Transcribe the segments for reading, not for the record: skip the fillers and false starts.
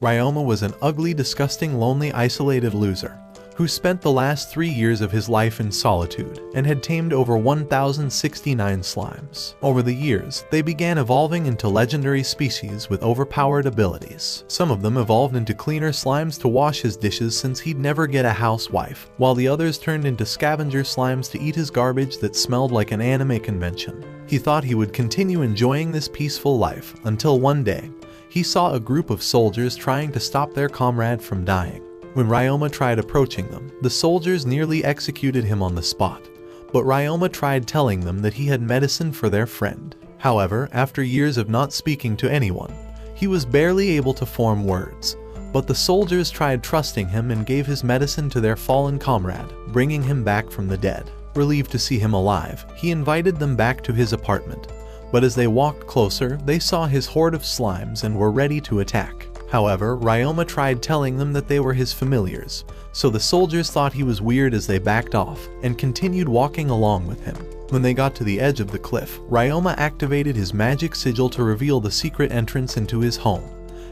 Ryoma was an ugly, disgusting, lonely, isolated loser who spent the last 3 years of his life in solitude and had tamed over 1,069 slimes. Over the years, they began evolving into legendary species with overpowered abilities. Some of them evolved into cleaner slimes to wash his dishes since he'd never get a housewife, while the others turned into scavenger slimes to eat his garbage that smelled like an anime convention. He thought he would continue enjoying this peaceful life until one day, he saw a group of soldiers trying to stop their comrade from dying. When Ryoma tried approaching them, the soldiers nearly executed him on the spot, but Ryoma tried telling them that he had medicine for their friend. However, after years of not speaking to anyone, he was barely able to form words, but the soldiers tried trusting him and gave his medicine to their fallen comrade, bringing him back from the dead. Relieved to see him alive, he invited them back to his apartment, but as they walked closer, they saw his horde of slimes and were ready to attack. However, Ryoma tried telling them that they were his familiars, so the soldiers thought he was weird as they backed off and continued walking along with him. When they got to the edge of the cliff, Ryoma activated his magic sigil to reveal the secret entrance into his home,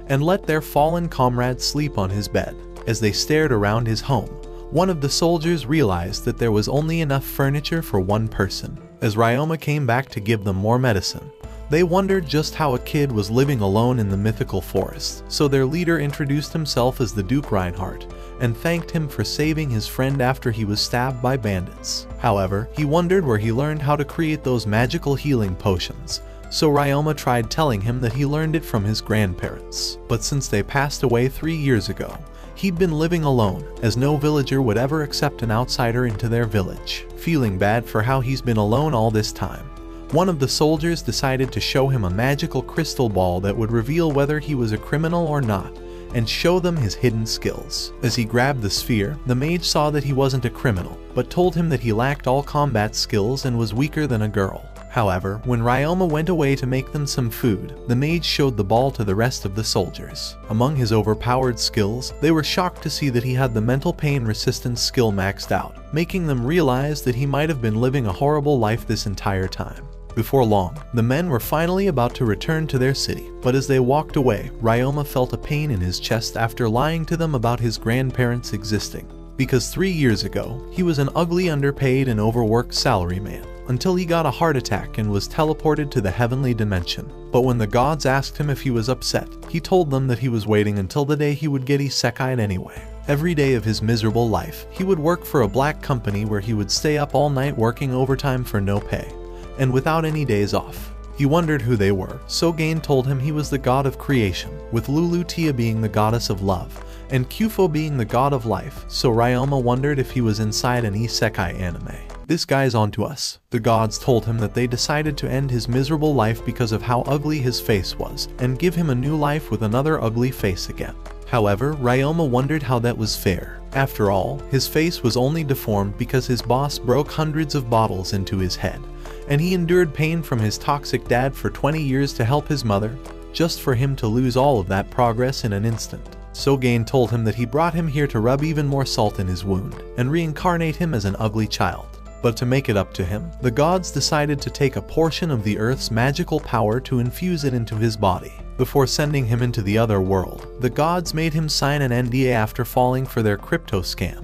and let their fallen comrade sleep on his bed. As they stared around his home, one of the soldiers realized that there was only enough furniture for one person. As Ryoma came back to give them more medicine, they wondered just how a kid was living alone in the mythical forest, so their leader introduced himself as the Duke Reinhardt and thanked him for saving his friend after he was stabbed by bandits. However, he wondered where he learned how to create those magical healing potions, so Ryoma tried telling him that he learned it from his grandparents. But since they passed away 3 years ago, he'd been living alone, as no villager would ever accept an outsider into their village. Feeling bad for how he's been alone all this time, one of the soldiers decided to show him a magical crystal ball that would reveal whether he was a criminal or not, and show them his hidden skills. As he grabbed the sphere, the mage saw that he wasn't a criminal, but told him that he lacked all combat skills and was weaker than a girl. However, when Ryoma went away to make them some food, the mage showed the ball to the rest of the soldiers. Among his overpowered skills, they were shocked to see that he had the mental pain resistance skill maxed out, making them realize that he might have been living a horrible life this entire time. Before long, the men were finally about to return to their city, but as they walked away, Ryoma felt a pain in his chest after lying to them about his grandparents existing. Because 3 years ago, he was an ugly, underpaid, and overworked salaryman, until he got a heart attack and was teleported to the heavenly dimension. But when the gods asked him if he was upset, he told them that he was waiting until the day he would get isekai'd anyway. Every day of his miserable life, he would work for a black company where he would stay up all night working overtime for no pay, and without any days off. He wondered who they were, so Gain told him he was the god of creation, with Lulu Tia being the goddess of love, and Kyufo being the god of life, so Ryoma wondered if he was inside an isekai anime. This guy's onto us. The gods told him that they decided to end his miserable life because of how ugly his face was, and give him a new life with another ugly face again. However, Ryoma wondered how that was fair. After all, his face was only deformed because his boss broke hundreds of bottles into his head, and he endured pain from his toxic dad for 20 years to help his mother, just for him to lose all of that progress in an instant. So Gain told him that he brought him here to rub even more salt in his wound, and reincarnate him as an ugly child. But to make it up to him, the gods decided to take a portion of the Earth's magical power to infuse it into his body. Before sending him into the other world, the gods made him sign an NDA after falling for their crypto scam,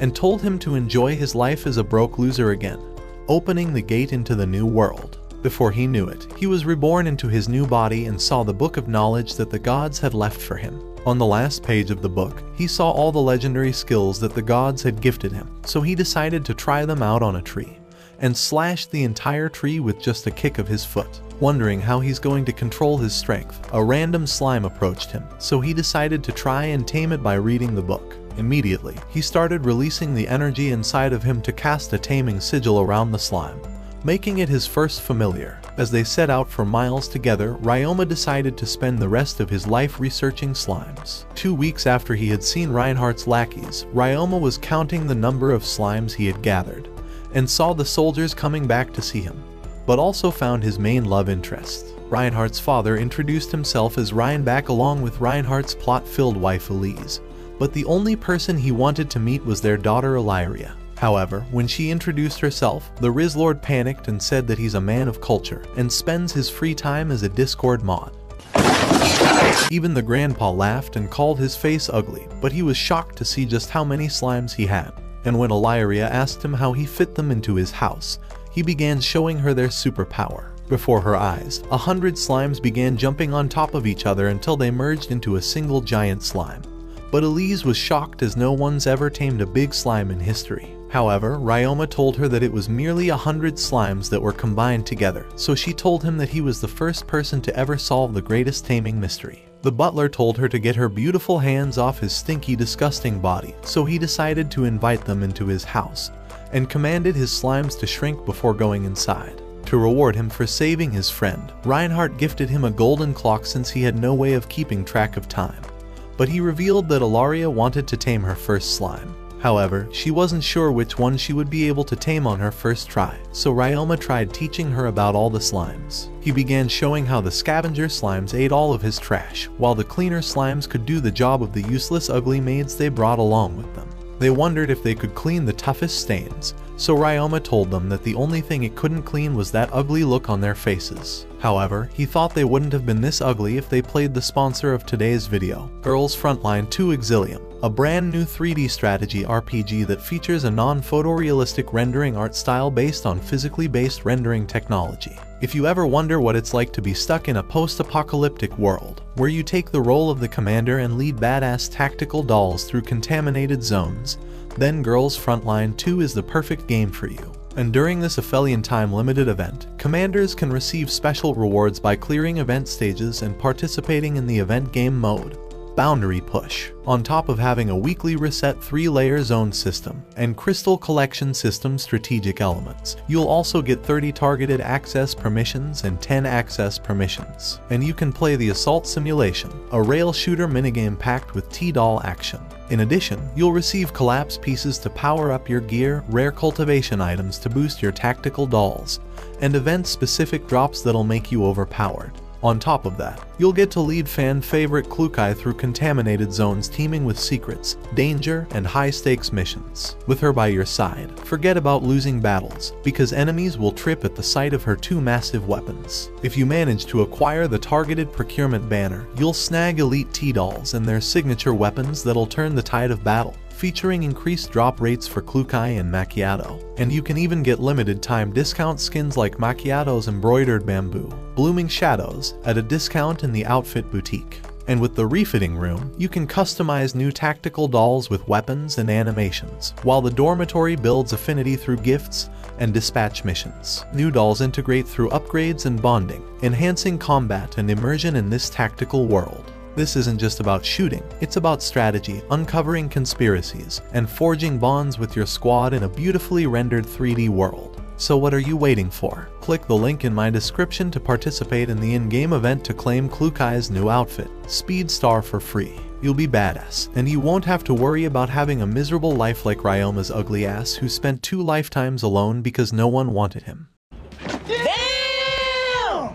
and told him to enjoy his life as a broke loser again, opening the gate into the new world. Before he knew it, he was reborn into his new body and saw the book of knowledge that the gods had left for him. On the last page of the book, he saw all the legendary skills that the gods had gifted him, so he decided to try them out on a tree, and slashed the entire tree with just a kick of his foot. Wondering how he's going to control his strength, a random slime approached him, so he decided to try and tame it by reading the book. Immediately, he started releasing the energy inside of him to cast a taming sigil around the slime, making it his first familiar. As they set out for miles together, Ryoma decided to spend the rest of his life researching slimes. 2 weeks after he had seen Reinhardt's lackeys, Ryoma was counting the number of slimes he had gathered, and saw the soldiers coming back to see him, but also found his main love interest. Reinhardt's father introduced himself as Reinback along with Reinhardt's plot-filled wife Elise, but the only person he wanted to meet was their daughter Illyria. However, when she introduced herself, the Riz Lord panicked and said that he's a man of culture and spends his free time as a Discord mod. Even the grandpa laughed and called his face ugly, but he was shocked to see just how many slimes he had. And when Illyria asked him how he fit them into his house, he began showing her their superpower. Before her eyes, 100 slimes began jumping on top of each other until they merged into a single giant slime. But Elise was shocked as no one's ever tamed a big slime in history. However, Ryoma told her that it was merely 100 slimes that were combined together, so she told him that he was the first person to ever solve the greatest taming mystery. The butler told her to get her beautiful hands off his stinky, disgusting body, so he decided to invite them into his house, and commanded his slimes to shrink before going inside. To reward him for saving his friend, Reinhardt gifted him a golden clock since he had no way of keeping track of time. But he revealed that Illyria wanted to tame her first slime. However, she wasn't sure which one she would be able to tame on her first try, so Ryoma tried teaching her about all the slimes. He began showing how the scavenger slimes ate all of his trash, while the cleaner slimes could do the job of the useless ugly maids they brought along with them. They wondered if they could clean the toughest stains, so Ryoma told them that the only thing it couldn't clean was that ugly look on their faces. However, he thought they wouldn't have been this ugly if they played the sponsor of today's video, Girls Frontline 2 Exilium, a brand new 3D strategy RPG that features a non-photorealistic rendering art style based on physically based rendering technology. If you ever wonder what it's like to be stuck in a post-apocalyptic world, where you take the role of the commander and lead badass tactical dolls through contaminated zones, then Girls Frontline 2 is the perfect game for you. And during this Aphelion Time limited event, commanders can receive special rewards by clearing event stages and participating in the event game mode, Boundary Push, on top of having a weekly reset 3-layer zone system and crystal collection system strategic elements. You'll also get 30 targeted access permissions and 10 access permissions. And you can play the Assault Simulation, a rail shooter minigame packed with T-doll action. In addition, you'll receive collapse pieces to power up your gear, rare cultivation items to boost your tactical dolls, and event-specific drops that'll make you overpowered. On top of that, you'll get to lead fan-favorite Klukai through contaminated zones teeming with secrets, danger, and high-stakes missions. With her by your side, forget about losing battles, because enemies will trip at the sight of her 2 massive weapons. If you manage to acquire the targeted procurement banner, you'll snag elite T-dolls and their signature weapons that'll turn the tide of battle, featuring increased drop rates for Klukai and Macchiato. And you can even get limited time discount skins like Macchiato's Embroidered Bamboo, Blooming Shadows, at a discount in the Outfit Boutique. And with the refitting room, you can customize new tactical dolls with weapons and animations, while the dormitory builds affinity through gifts and dispatch missions. New dolls integrate through upgrades and bonding, enhancing combat and immersion in this tactical world. This isn't just about shooting, it's about strategy, uncovering conspiracies, and forging bonds with your squad in a beautifully rendered 3D world. So what are you waiting for? Click the link in my description to participate in the in-game event to claim Klukai's new outfit, Speed Star, for free. You'll be badass, and you won't have to worry about having a miserable life like Ryoma's ugly ass who spent 2 lifetimes alone because no one wanted him.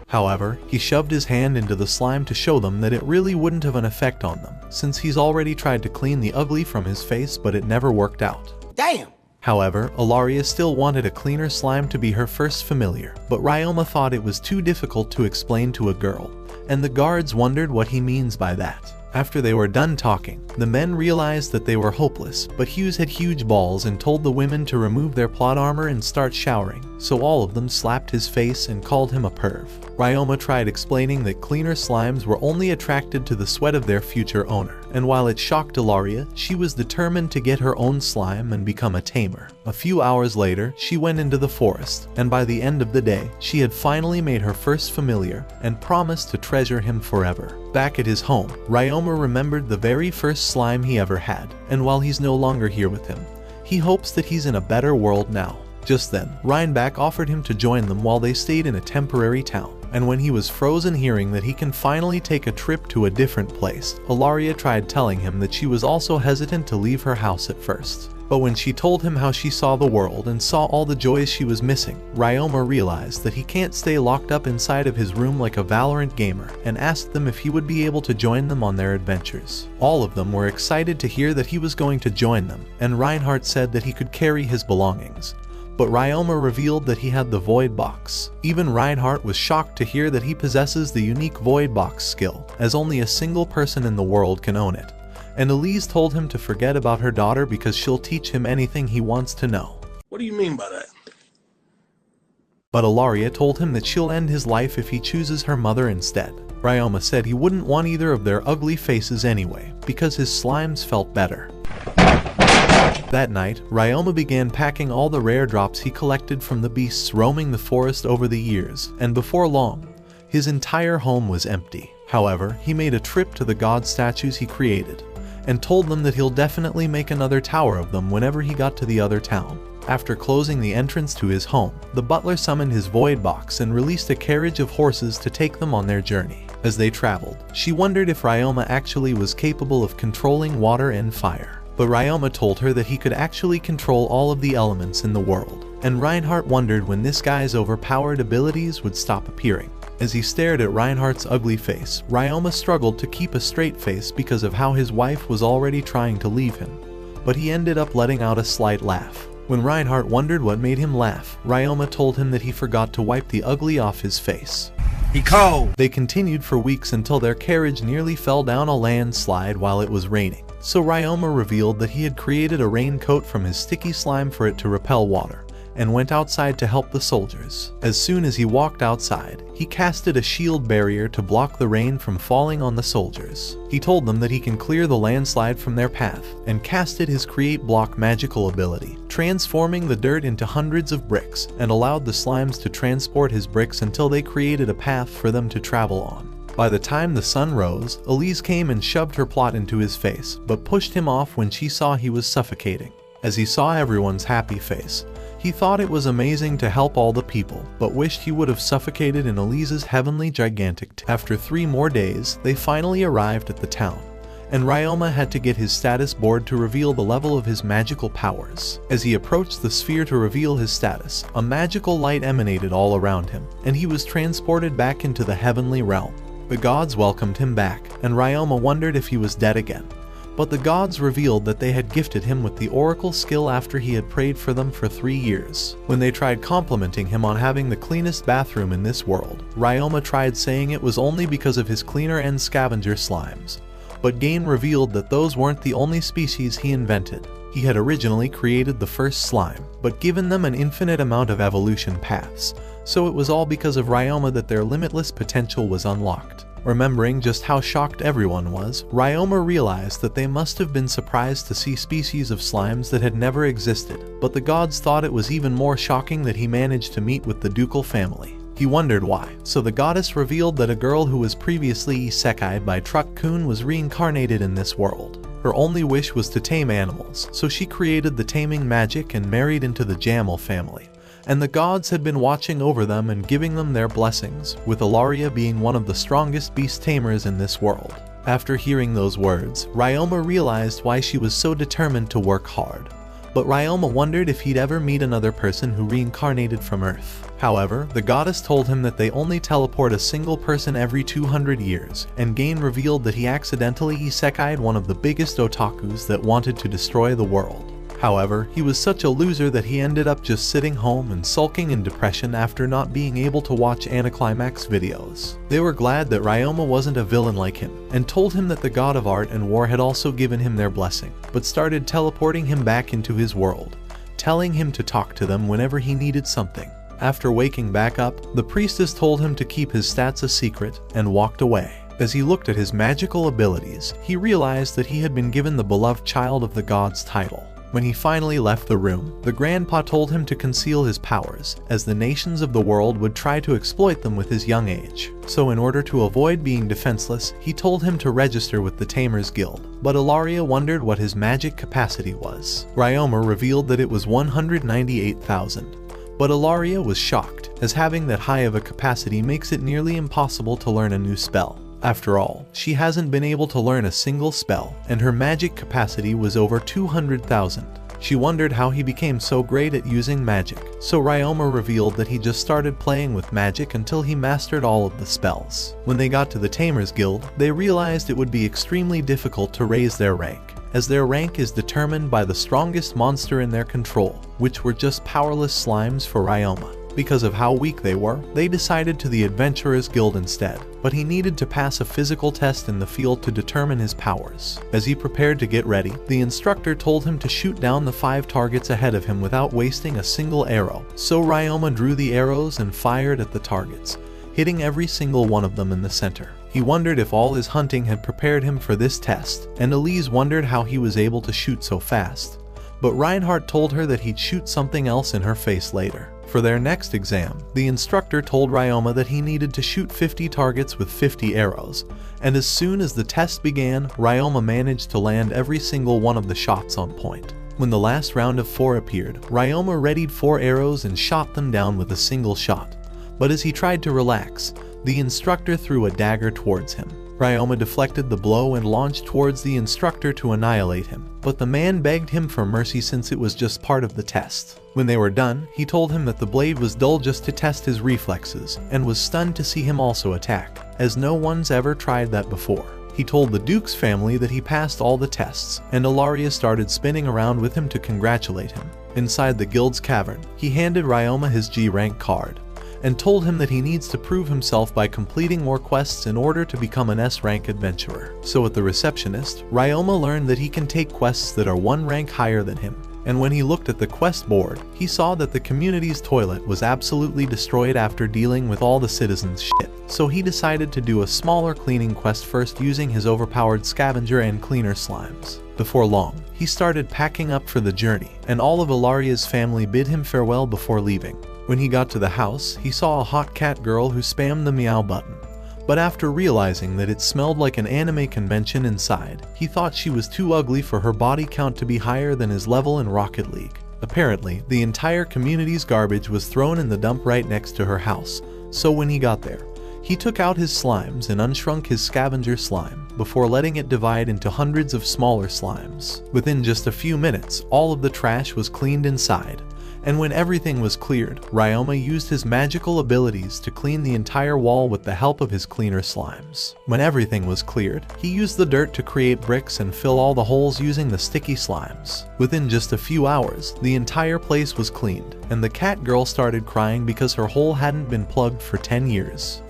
However, he shoved his hand into the slime to show them that it really wouldn't have an effect on them, since he's already tried to clean the ugly from his face but it never worked out. Damn! However, Illyria still wanted a cleaner slime to be her first familiar, but Ryoma thought it was too difficult to explain to a girl, and the guards wondered what he means by that. After they were done talking, the men realized that they were hopeless, but Hughes had huge balls and told the women to remove their plot armor and start showering, so all of them slapped his face and called him a perv. Ryoma tried explaining that cleaner slimes were only attracted to the sweat of their future owner, and while it shocked Illyria, she was determined to get her own slime and become a tamer. A few hours later, she went into the forest, and by the end of the day, she had finally made her first familiar and promised to treasure him forever. Back at his home, Ryoma remembered the very first slime he ever had, and while he's no longer here with him, he hopes that he's in a better world now. Just then, Reinbach offered him to join them while they stayed in a temporary town, and when he was frozen hearing that he can finally take a trip to a different place, Illyria tried telling him that she was also hesitant to leave her house at first. But when she told him how she saw the world and saw all the joys she was missing, Ryoma realized that he can't stay locked up inside of his room like a Valorant gamer, and asked them if he would be able to join them on their adventures. All of them were excited to hear that he was going to join them, and Reinhardt said that he could carry his belongings. but Ryoma revealed that he had the Void Box. Even Reinhardt was shocked to hear that he possesses the unique Void Box skill, as only a single person in the world can own it. And Elise told him to forget about her daughter because she'll teach him anything he wants to know. What do you mean by that? But Ilaria told him that she'll end his life if he chooses her mother instead. Ryoma said he wouldn't want either of their ugly faces anyway, because his slimes felt better. That night, Ryoma began packing all the rare drops he collected from the beasts roaming the forest over the years, and before long, his entire home was empty. However, he made a trip to the god statues he created, and told them that he'll definitely make another tower of them whenever he got to the other town. After closing the entrance to his home, the butler summoned his void box and released a carriage of horses to take them on their journey. As they traveled, she wondered if Ryoma actually was capable of controlling water and fire. But Ryoma told her that he could actually control all of the elements in the world, and Reinhardt wondered when this guy's overpowered abilities would stop appearing. As he stared at Reinhardt's ugly face, Ryoma struggled to keep a straight face because of how his wife was already trying to leave him, but he ended up letting out a slight laugh. When Reinhardt wondered what made him laugh, Ryoma told him that he forgot to wipe the ugly off his face. He cold. They continued for weeks until their carriage nearly fell down a landslide while it was raining. So Ryoma revealed that he had created a raincoat from his sticky slime for it to repel water, and went outside to help the soldiers. As soon as he walked outside, he casted a shield barrier to block the rain from falling on the soldiers. He told them that he can clear the landslide from their path, and casted his create block magical ability, transforming the dirt into hundreds of bricks, and allowed the slimes to transport his bricks until they created a path for them to travel on. By the time the sun rose, Elise came and shoved her plot into his face, but pushed him off when she saw he was suffocating. As he saw everyone's happy face, he thought it was amazing to help all the people, but wished he would have suffocated in Elise's heavenly gigantic After 3 more days, they finally arrived at the town, and Ryoma had to get his status board to reveal the level of his magical powers. As he approached the sphere to reveal his status, a magical light emanated all around him, and he was transported back into the heavenly realm. The gods welcomed him back, and Ryoma wondered if he was dead again. But the gods revealed that they had gifted him with the oracle skill after he had prayed for them for 3 years. When they tried complimenting him on having the cleanest bathroom in this world, Ryoma tried saying it was only because of his cleaner and scavenger slimes. But Gain revealed that those weren't the only species he invented. He had originally created the first slime, but given them an infinite amount of evolution paths, so it was all because of Ryoma that their limitless potential was unlocked. Remembering just how shocked everyone was, Ryoma realized that they must have been surprised to see species of slimes that had never existed, but the gods thought it was even more shocking that he managed to meet with the ducal family. He wondered why, so the goddess revealed that a girl who was previously isekai'd by Truck-kun was reincarnated in this world. Her only wish was to tame animals, so she created the taming magic and married into the Jamel family. And the gods had been watching over them and giving them their blessings, with Ilaria being one of the strongest beast tamers in this world. After hearing those words, Ryoma realized why she was so determined to work hard. But Ryoma wondered if he'd ever meet another person who reincarnated from Earth. However, the goddess told him that they only teleport a single person every 200 years, and Gain revealed that he accidentally isekai'd one of the biggest otakus that wanted to destroy the world. However, he was such a loser that he ended up just sitting home and sulking in depression after not being able to watch Anticlimax videos. They were glad that Ryoma wasn't a villain like him, and told him that the god of art and war had also given him their blessing, but started teleporting him back into his world, telling him to talk to them whenever he needed something. After waking back up, the priestess told him to keep his stats a secret, and walked away. As he looked at his magical abilities, he realized that he had been given the beloved child of the gods title. When he finally left the room, the grandpa told him to conceal his powers, as the nations of the world would try to exploit them with his young age. So in order to avoid being defenseless, he told him to register with the Tamers Guild. But Ilaria wondered what his magic capacity was. Ryoma revealed that it was 198,000. But Ilaria was shocked, as having that high of a capacity makes it nearly impossible to learn a new spell. After all, she hasn't been able to learn a single spell, and her magic capacity was over 200,000. She wondered how he became so great at using magic, so Ryoma revealed that he just started playing with magic until he mastered all of the spells. When they got to the Tamers Guild, they realized it would be extremely difficult to raise their rank, as their rank is determined by the strongest monster in their control, which were just powerless slimes for Ryoma. Because of how weak they were, they decided to the Adventurers Guild instead, but he needed to pass a physical test in the field to determine his powers. As he prepared to get ready, the instructor told him to shoot down the 5 targets ahead of him without wasting a single arrow, so Ryoma drew the arrows and fired at the targets, hitting every single one of them in the center. He wondered if all his hunting had prepared him for this test, and Elise wondered how he was able to shoot so fast. But Reinhardt told her that he'd shoot something else in her face later. For their next exam, the instructor told Ryoma that he needed to shoot 50 targets with 50 arrows, and as soon as the test began, Ryoma managed to land every single one of the shots on point. When the last round of 4 appeared, Ryoma readied 4 arrows and shot them down with a single shot. But as he tried to relax, the instructor threw a dagger towards him. Ryoma deflected the blow and launched towards the instructor to annihilate him, but the man begged him for mercy since it was just part of the test. When they were done, he told him that the blade was dull just to test his reflexes, and was stunned to see him also attack, as no one's ever tried that before. He told the Duke's family that he passed all the tests, and Ilaria started spinning around with him to congratulate him. Inside the guild's cavern, he handed Ryoma his G-rank card, and told him that he needs to prove himself by completing more quests in order to become an S-rank adventurer. So at the receptionist, Ryoma learned that he can take quests that are 1 rank higher than him. And when he looked at the quest board, he saw that the community's toilet was absolutely destroyed after dealing with all the citizens' shit. So he decided to do a smaller cleaning quest first using his overpowered scavenger and cleaner slimes. Before long, he started packing up for the journey, and all of Ilaria's family bid him farewell before leaving. When he got to the house, he saw a hot cat girl who spammed the meow button. But after realizing that it smelled like an anime convention inside, he thought she was too ugly for her body count to be higher than his level in Rocket League. Apparently, the entire community's garbage was thrown in the dump right next to her house, so when he got there, he took out his slimes and unshrunk his scavenger slime, before letting it divide into hundreds of smaller slimes. Within just a few minutes, all of the trash was cleaned inside. And when everything was cleared, Ryoma used his magical abilities to clean the entire wall with the help of his cleaner slimes. When everything was cleared, he used the dirt to create bricks and fill all the holes using the sticky slimes. Within just a few hours, the entire place was cleaned, and the cat girl started crying because her hole hadn't been plugged for 10 years.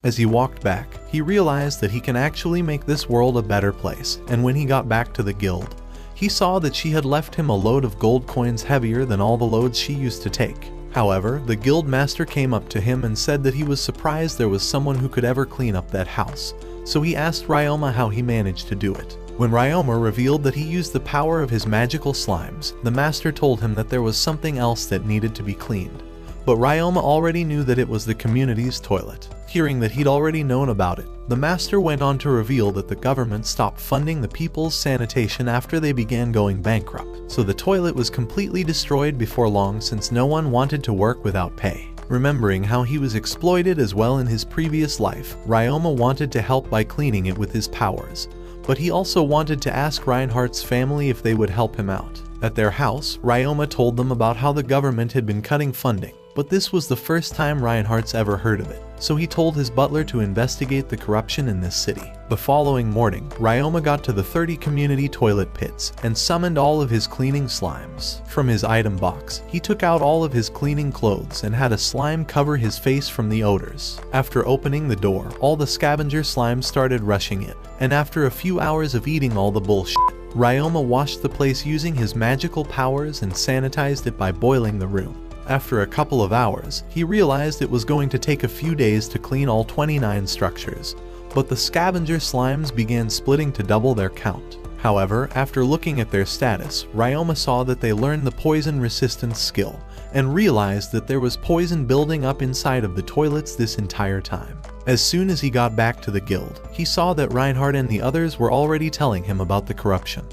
As he walked back, he realized that he can actually make this world a better place, and when he got back to the guild, he saw that she had left him a load of gold coins heavier than all the loads she used to take. However, the guild master came up to him and said that he was surprised there was someone who could ever clean up that house, so he asked Ryoma how he managed to do it. When Ryoma revealed that he used the power of his magical slimes, the master told him that there was something else that needed to be cleaned. But Ryoma already knew that it was the community's toilet. Hearing that he'd already known about it, the master went on to reveal that the government stopped funding the people's sanitation after they began going bankrupt, so the toilet was completely destroyed before long since no one wanted to work without pay. Remembering how he was exploited as well in his previous life, Ryoma wanted to help by cleaning it with his powers, but he also wanted to ask Reinhardt's family if they would help him out. At their house, Ryoma told them about how the government had been cutting funding, but this was the first time Reinhardt's ever heard of it, so he told his butler to investigate the corruption in this city. The following morning, Ryoma got to the 30 community toilet pits and summoned all of his cleaning slimes. From his item box, he took out all of his cleaning clothes and had a slime cover his face from the odors. After opening the door, all the scavenger slimes started rushing in, and after a few hours of eating all the bullshit, Ryoma washed the place using his magical powers and sanitized it by boiling the room. After a couple of hours, he realized it was going to take a few days to clean all 29 structures, but the scavenger slimes began splitting to double their count. However, after looking at their status, Ryoma saw that they learned the poison resistance skill, and realized that there was poison building up inside of the toilets this entire time. As soon as he got back to the guild, he saw that Reinhardt and the others were already telling him about the corruption,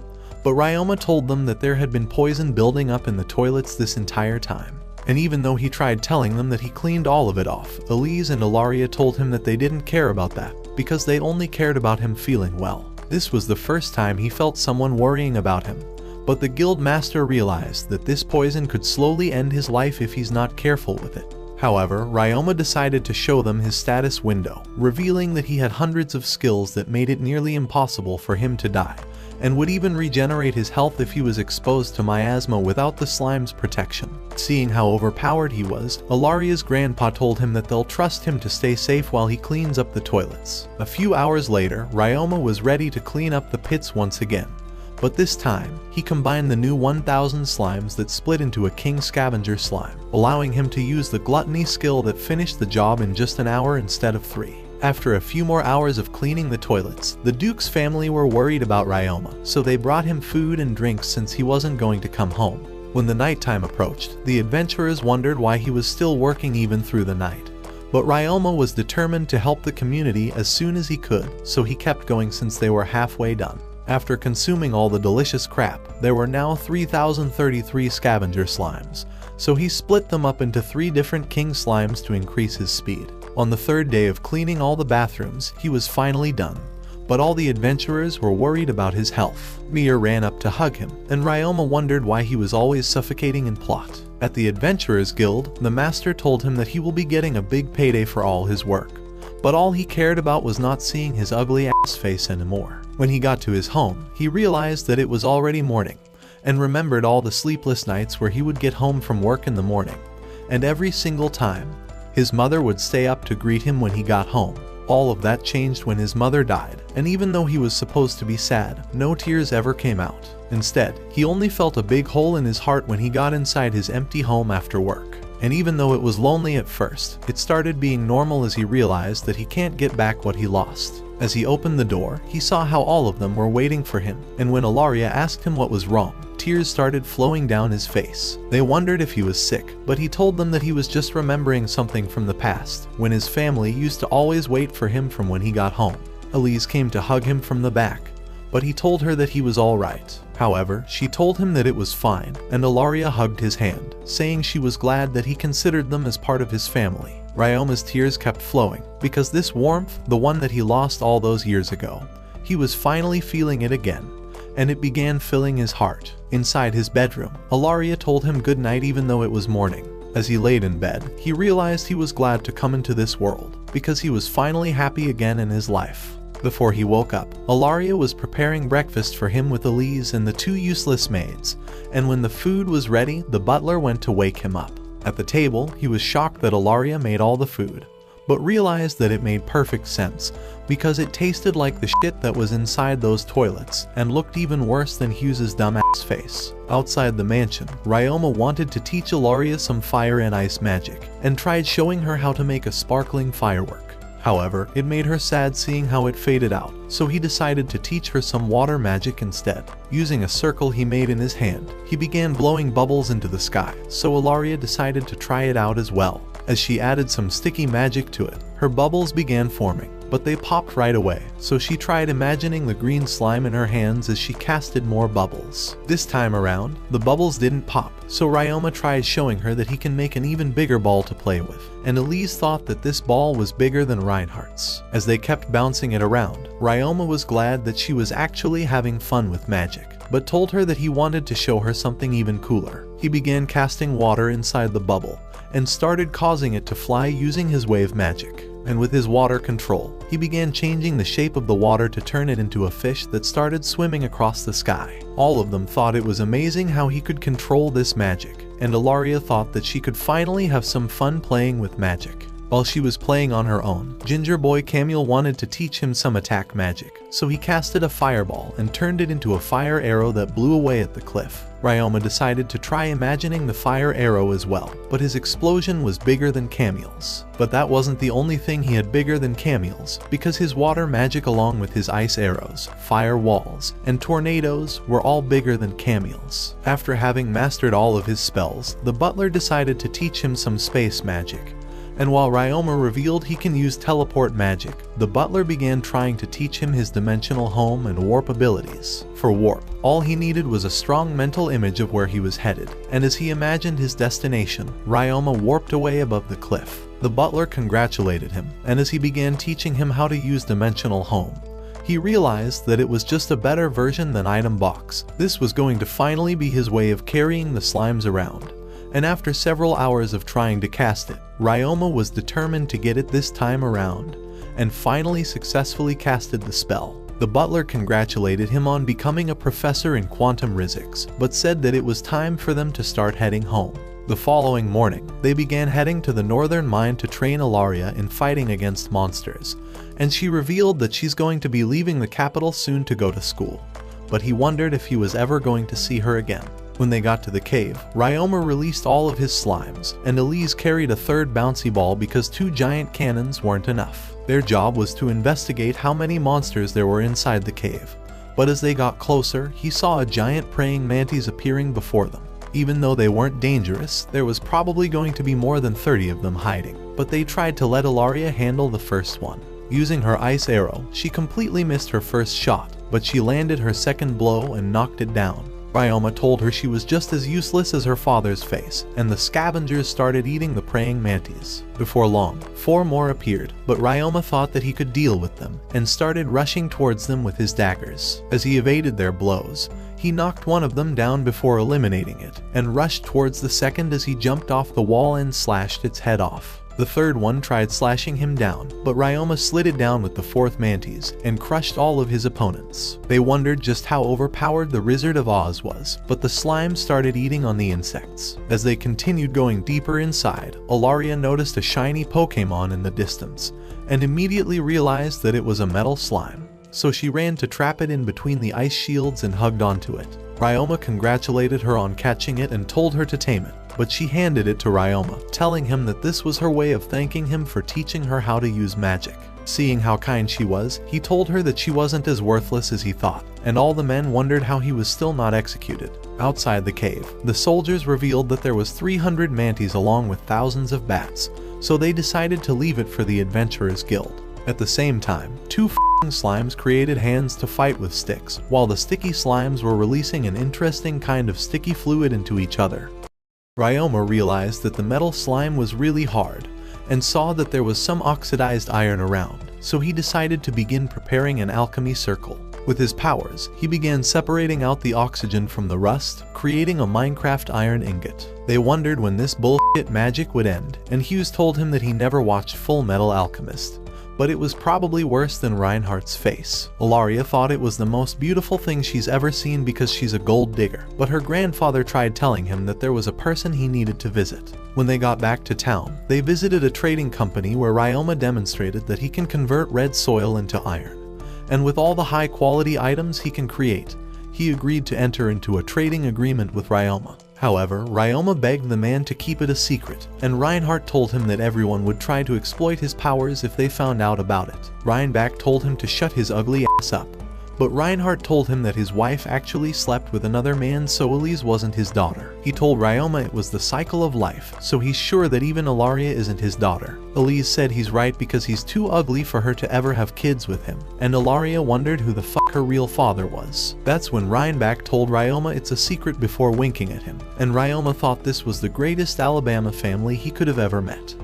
but Ryoma told them that there had been poison building up in the toilets this entire time. And even though he tried telling them that he cleaned all of it off, Elise and Ilaria told him that they didn't care about that, because they only cared about him feeling well. This was the first time he felt someone worrying about him, but the guild master realized that this poison could slowly end his life if he's not careful with it. However, Ryoma decided to show them his status window, revealing that he had hundreds of skills that made it nearly impossible for him to die, and would even regenerate his health if he was exposed to miasma without the slime's protection. Seeing how overpowered he was, Ilaria's grandpa told him that they'll trust him to stay safe while he cleans up the toilets. A few hours later, Ryoma was ready to clean up the pits once again. But this time, he combined the new 1,000 slimes that split into a king scavenger slime, allowing him to use the gluttony skill that finished the job in just an hour instead of 3. After a few more hours of cleaning the toilets, the Duke's family were worried about Ryoma, so they brought him food and drinks since he wasn't going to come home. When the nighttime approached, the adventurers wondered why he was still working even through the night. But Ryoma was determined to help the community as soon as he could, so he kept going since they were halfway done. After consuming all the delicious crap, there were now 3,033 scavenger slimes, so he split them up into 3 different king slimes to increase his speed. On the 3rd day of cleaning all the bathrooms, he was finally done, but all the adventurers were worried about his health. Mia ran up to hug him, and Ryoma wondered why he was always suffocating in plot. At the Adventurers Guild, the master told him that he will be getting a big payday for all his work, but all he cared about was not seeing his ugly ass face anymore. When he got to his home, he realized that it was already morning, and remembered all the sleepless nights where he would get home from work in the morning, and every single time, his mother would stay up to greet him when he got home. All of that changed when his mother died, and even though he was supposed to be sad, no tears ever came out. Instead, he only felt a big hole in his heart when he got inside his empty home after work. And even though it was lonely at first, it started being normal as he realized that he can't get back what he lost. As he opened the door, he saw how all of them were waiting for him, and when Ilaria asked him what was wrong, tears started flowing down his face. They wondered if he was sick, but he told them that he was just remembering something from the past, when his family used to always wait for him from when he got home. Elise came to hug him from the back, but he told her that he was alright. However, she told him that it was fine, and Ilaria hugged his hand, saying she was glad that he considered them as part of his family. Ryoma's tears kept flowing, because this warmth, the one that he lost all those years ago, he was finally feeling it again, and it began filling his heart. Inside his bedroom, Ilaria told him good night even though it was morning. As he laid in bed, he realized he was glad to come into this world, because he was finally happy again in his life. Before he woke up, Ilaria was preparing breakfast for him with Elise and the 2 useless maids, and when the food was ready, the butler went to wake him up. At the table, he was shocked that Ilaria made all the food, but realized that it made perfect sense, because it tasted like the shit that was inside those toilets, and looked even worse than Hughes's dumbass face. Outside the mansion, Ryoma wanted to teach Ilaria some fire and ice magic, and tried showing her how to make a sparkling firework. However, it made her sad seeing how it faded out, so he decided to teach her some water magic instead. Using a circle he made in his hand, he began blowing bubbles into the sky, so Ilaria decided to try it out as well. As she added some sticky magic to it, her bubbles began forming, but they popped right away, so she tried imagining the green slime in her hands as she casted more bubbles. This time around, the bubbles didn't pop, so Ryoma tried showing her that he can make an even bigger ball to play with, and Elise thought that this ball was bigger than Reinhardt's. As they kept bouncing it around, Ryoma was glad that she was actually having fun with magic, but told her that he wanted to show her something even cooler. He began casting water inside the bubble, and started causing it to fly using his wave magic. And with his water control, he began changing the shape of the water to turn it into a fish that started swimming across the sky. All of them thought it was amazing how he could control this magic, and Ilaria thought that she could finally have some fun playing with magic. While she was playing on her own, Ginger Boy Camille wanted to teach him some attack magic, so he casted a fireball and turned it into a fire arrow that blew away at the cliff. Ryoma decided to try imagining the fire arrow as well, but his explosion was bigger than Camille's. But that wasn't the only thing he had bigger than Camille's, because his water magic along with his ice arrows, fire walls, and tornadoes were all bigger than Camille's. After having mastered all of his spells, the butler decided to teach him some space magic. And while Ryoma revealed he can use teleport magic, the butler began trying to teach him his dimensional home and warp abilities. For warp, all he needed was a strong mental image of where he was headed, and as he imagined his destination, Ryoma warped away above the cliff. The butler congratulated him, and as he began teaching him how to use dimensional home, he realized that it was just a better version than Item Box. This was going to finally be his way of carrying the slimes around. And after several hours of trying to cast it, Ryoma was determined to get it this time around, and finally successfully casted the spell. The butler congratulated him on becoming a professor in quantum physics, but said that it was time for them to start heading home. The following morning, they began heading to the northern mine to train Ilaria in fighting against monsters, and she revealed that she's going to be leaving the capital soon to go to school. But he wondered if he was ever going to see her again. When they got to the cave, Ryoma released all of his slimes, and Elise carried a third bouncy ball because 2 giant cannons weren't enough. Their job was to investigate how many monsters there were inside the cave. But as they got closer, he saw a giant praying mantis appearing before them. Even though they weren't dangerous, there was probably going to be more than 30 of them hiding. But they tried to let Ilaria handle the first one. Using her ice arrow, she completely missed her first shot, but she landed her second blow and knocked it down. Ryoma told her she was just as useless as her father's face, and the scavengers started eating the praying mantis. Before long, 4 more appeared, but Ryoma thought that he could deal with them, and started rushing towards them with his daggers. As he evaded their blows, he knocked one of them down before eliminating it, and rushed towards the second as he jumped off the wall and slashed its head off. The third one tried slashing him down, but Ryoma slid it down with the 4th mantis and crushed all of his opponents. They wondered just how overpowered the Wizard of Oz was, but the slime started eating on the insects. As they continued going deeper inside, Ilaria noticed a shiny Pokémon in the distance, and immediately realized that it was a metal slime. So she ran to trap it in between the ice shields and hugged onto it. Ryoma congratulated her on catching it and told her to tame it, but she handed it to Ryoma, telling him that this was her way of thanking him for teaching her how to use magic. Seeing how kind she was, he told her that she wasn't as worthless as he thought, and all the men wondered how he was still not executed. Outside the cave, the soldiers revealed that there was 300 mantis along with thousands of bats, so they decided to leave it for the Adventurers Guild. At the same time, 2 slimes created hands to fight with sticks, while the sticky slimes were releasing an interesting kind of sticky fluid into each other. Ryoma realized that the metal slime was really hard, and saw that there was some oxidized iron around, so he decided to begin preparing an alchemy circle. With his powers, he began separating out the oxygen from the rust, creating a Minecraft iron ingot. They wondered when this bullshit magic would end, and Hughes told him that he never watched Full Metal Alchemist. But it was probably worse than Reinhardt's face. Ilaria thought it was the most beautiful thing she's ever seen because she's a gold digger, but her grandfather tried telling him that there was a person he needed to visit. When they got back to town, they visited a trading company where Ryoma demonstrated that he can convert red soil into iron. And with all the high-quality items he can create, he agreed to enter into a trading agreement with Ryoma. However, Ryoma begged the man to keep it a secret, and Reinhardt told him that everyone would try to exploit his powers if they found out about it. Reinbach told him to shut his ugly ass up, but Reinhardt told him that his wife actually slept with another man, so Elise wasn't his daughter. He told Ryoma it was the cycle of life, so he's sure that even Ilaria isn't his daughter. Elise said he's right because he's too ugly for her to ever have kids with him, and Ilaria wondered who the fuck her real father was. That's when Reinbach told Ryoma it's a secret before winking at him, and Ryoma thought this was the greatest Alabama family he could have ever met.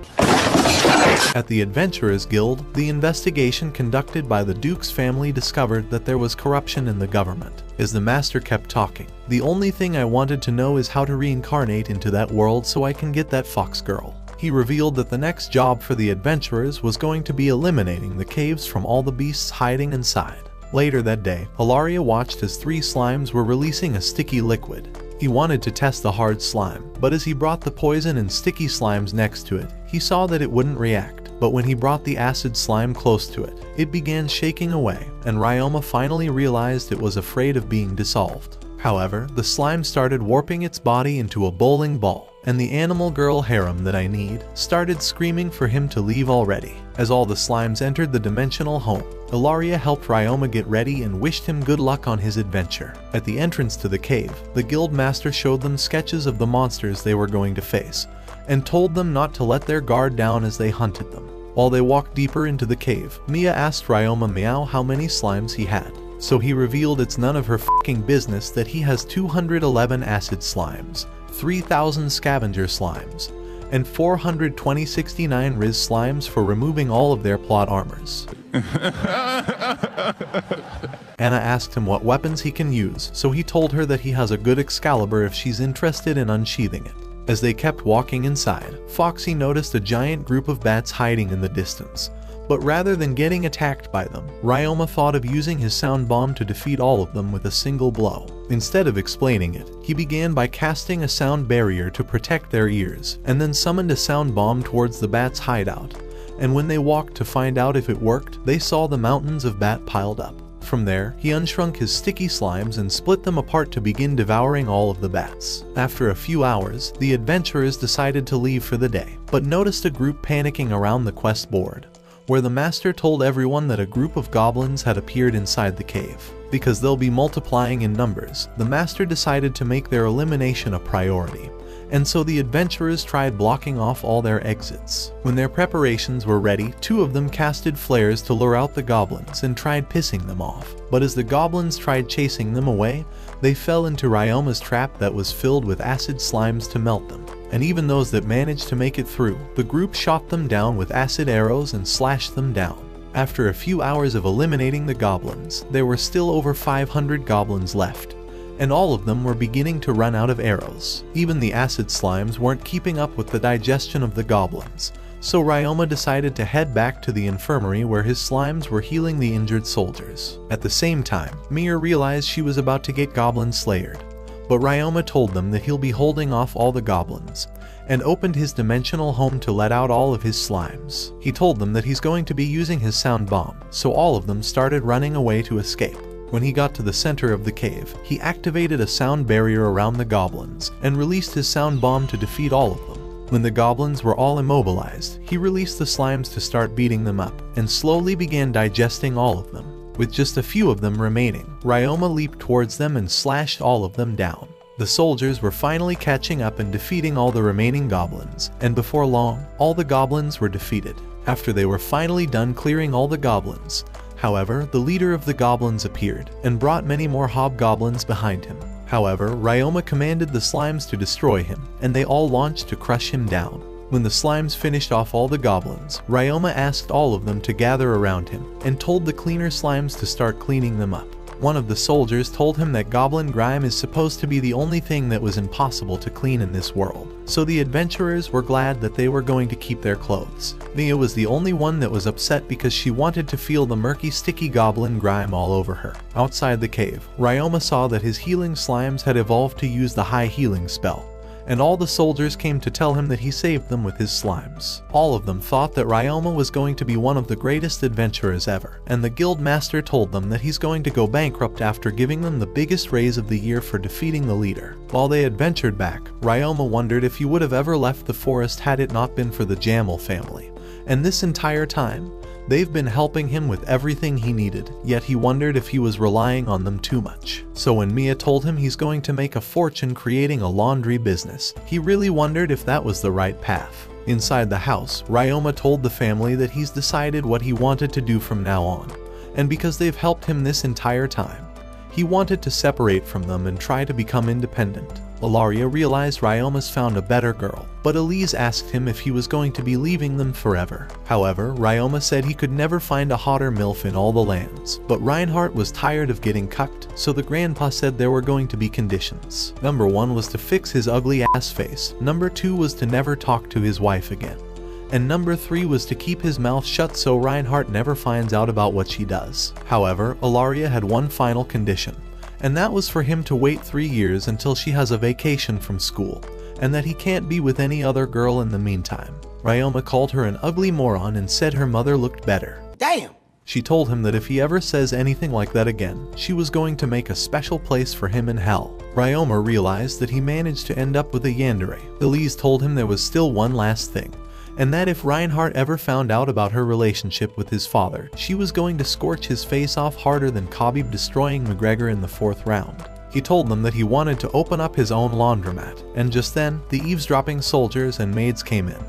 At the Adventurers Guild, the investigation conducted by the Duke's family discovered that there was corruption in the government. As the master kept talking, "The only thing I wanted to know is how to reincarnate into that world so I can get that fox girl." He revealed that the next job for the adventurers was going to be eliminating the caves from all the beasts hiding inside. Later that day, Ilaria watched as 3 slimes were releasing a sticky liquid. He wanted to test the hard slime, but as he brought the poison and sticky slimes next to it, he saw that it wouldn't react. But when he brought the acid slime close to it, it began shaking away, and Ryoma finally realized it was afraid of being dissolved. However, the slime started warping its body into a bowling ball, and the animal girl harem that I need started screaming for him to leave already. As all the slimes entered the dimensional home, Ilaria helped Ryoma get ready and wished him good luck on his adventure. At the entrance to the cave, the guild master showed them sketches of the monsters they were going to face, and told them not to let their guard down as they hunted them. While they walked deeper into the cave, Mia asked Ryoma Meow how many slimes he had. So he revealed it's none of her fucking business that he has 211 acid slimes, 3,000 scavenger slimes, and 469 Riz slimes for removing all of their plot armors. Anna asked him what weapons he can use, so he told her that he has a good Excalibur if she's interested in unsheathing it. As they kept walking inside, Foxy noticed a giant group of bats hiding in the distance, But rather than getting attacked by them, Ryoma thought of using his sound bomb to defeat all of them with a single blow. Instead of explaining it, he began by casting a sound barrier to protect their ears, and then summoned a sound bomb towards the bats' hideout. And when they walked to find out if it worked, they saw the mountains of bat piled up. From there, he unshrunk his sticky slimes and split them apart to begin devouring all of the bats. After a few hours, the adventurers decided to leave for the day, but noticed a group panicking around the quest board, where the master told everyone that a group of goblins had appeared inside the cave. Because they'll be multiplying in numbers, the master decided to make their elimination a priority, and so the adventurers tried blocking off all their exits. When their preparations were ready, 2 of them casted flares to lure out the goblins and tried pissing them off. But as the goblins tried chasing them away, they fell into Ryoma's trap that was filled with acid slimes to melt them. And even those that managed to make it through, the group shot them down with acid arrows and slashed them down. After a few hours of eliminating the goblins, there were still over 500 goblins left, and all of them were beginning to run out of arrows. Even the acid slimes weren't keeping up with the digestion of the goblins, so Ryoma decided to head back to the infirmary where his slimes were healing the injured soldiers. At the same time, Mia realized she was about to get goblin slayered, but Ryoma told them that he'll be holding off all the goblins, and opened his dimensional home to let out all of his slimes. He told them that he's going to be using his sound bomb, so all of them started running away to escape. When he got to the center of the cave, he activated a sound barrier around the goblins and released his sound bomb to defeat all of them. When the goblins were all immobilized, he released the slimes to start beating them up and slowly began digesting all of them. With just a few of them remaining, Ryoma leaped towards them and slashed all of them down. The soldiers were finally catching up and defeating all the remaining goblins, and before long, all the goblins were defeated. After they were finally done clearing all the goblins, however, the leader of the goblins appeared and brought many more hobgoblins behind him. However, Ryoma commanded the slimes to destroy him, and they all launched to crush him down. When the slimes finished off all the goblins, Ryoma asked all of them to gather around him and told the cleaner slimes to start cleaning them up. One of the soldiers told him that goblin grime is supposed to be the only thing that was impossible to clean in this world, so the adventurers were glad that they were going to keep their clothes. Mia was the only one that was upset because she wanted to feel the murky, sticky goblin grime all over her. Outside the cave, Ryoma saw that his healing slimes had evolved to use the high healing spell, and all the soldiers came to tell him that he saved them with his slimes. All of them thought that Ryoma was going to be one of the greatest adventurers ever, and the guild master told them that he's going to go bankrupt after giving them the biggest raise of the year for defeating the leader. While they adventured back, Ryoma wondered if he would have ever left the forest had it not been for the Jamel family, and this entire time, they've been helping him with everything he needed, yet he wondered if he was relying on them too much. So when Mia told him he's going to make a fortune creating a laundry business, he really wondered if that was the right path. Inside the house, Ryoma told the family that he's decided what he wanted to do from now on, and because they've helped him this entire time, he wanted to separate from them and try to become independent. Ilaria realized Ryoma's found a better girl, but Elise asked him if he was going to be leaving them forever. However, Ryoma said he could never find a hotter MILF in all the lands, but Reinhardt was tired of getting cucked, so the grandpa said there were going to be conditions. Number 1 was to fix his ugly ass face, number 2 was to never talk to his wife again, and number 3 was to keep his mouth shut so Reinhardt never finds out about what she does. However, Ilaria had one final condition, and that was for him to wait 3 years until she has a vacation from school, and that he can't be with any other girl in the meantime. Ryoma called her an ugly moron and said her mother looked better. Damn! She told him that if he ever says anything like that again, she was going to make a special place for him in hell. Ryoma realized that he managed to end up with a yandere. Elise told him there was still one last thing, and that if Reinhardt ever found out about her relationship with his father, she was going to scorch his face off harder than Khabib destroying McGregor in the 4th round. He told them that he wanted to open up his own laundromat, and just then, the eavesdropping soldiers and maids came in,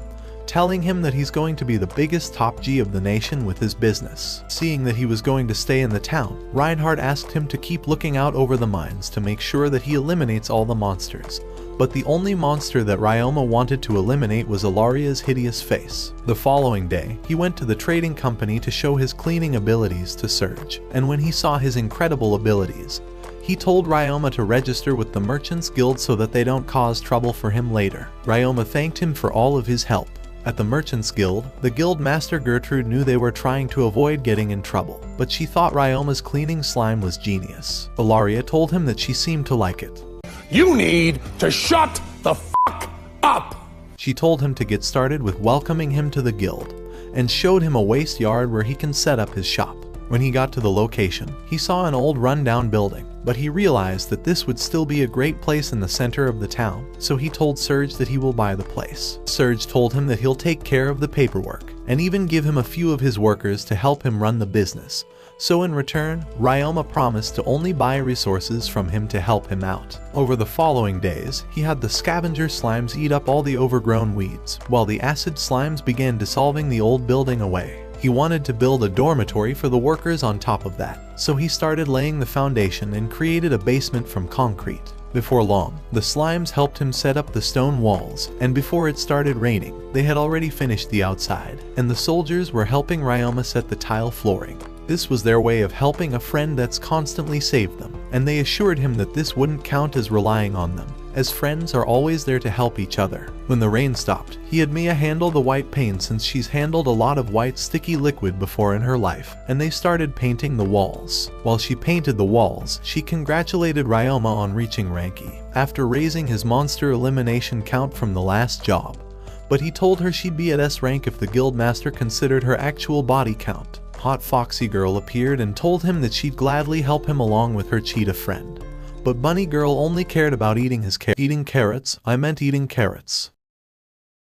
telling him that he's going to be the biggest top G of the nation with his business. Seeing that he was going to stay in the town, Reinhardt asked him to keep looking out over the mines to make sure that he eliminates all the monsters. But the only monster that Ryoma wanted to eliminate was Ilaria's hideous face. The following day, he went to the trading company to show his cleaning abilities to Surge, and when he saw his incredible abilities, he told Ryoma to register with the Merchants Guild so that they don't cause trouble for him later. Ryoma thanked him for all of his help. At the Merchants Guild, the guild master Gertrude knew they were trying to avoid getting in trouble, but she thought Ryoma's cleaning slime was genius. Ilaria told him that she seemed to like it. You need to shut the fuck up! She told him to get started with welcoming him to the guild, and showed him a waste yard where he can set up his shop. When he got to the location, he saw an old rundown building, but he realized that this would still be a great place in the center of the town, so he told Serge that he will buy the place. Serge told him that he'll take care of the paperwork, and even give him a few of his workers to help him run the business. So in return, Ryoma promised to only buy resources from him to help him out. Over the following days, he had the scavenger slimes eat up all the overgrown weeds, while the acid slimes began dissolving the old building away. He wanted to build a dormitory for the workers on top of that, so he started laying the foundation and created a basement from concrete. Before long, the slimes helped him set up the stone walls, and before it started raining, they had already finished the outside, and the soldiers were helping Ryoma set the tile flooring. This was their way of helping a friend that's constantly saved them, and they assured him that this wouldn't count as relying on them, as friends are always there to help each other. When the rain stopped, he had Mia handle the white paint since she's handled a lot of white sticky liquid before in her life, and they started painting the walls. While she painted the walls, she congratulated Ryoma on reaching rank E, after raising his monster elimination count from the last job. But he told her she'd be at S rank if the guildmaster considered her actual body count. Hot Foxy Girl appeared and told him that she'd gladly help him along with her cheetah friend. But Bunny Girl only cared about eating carrots.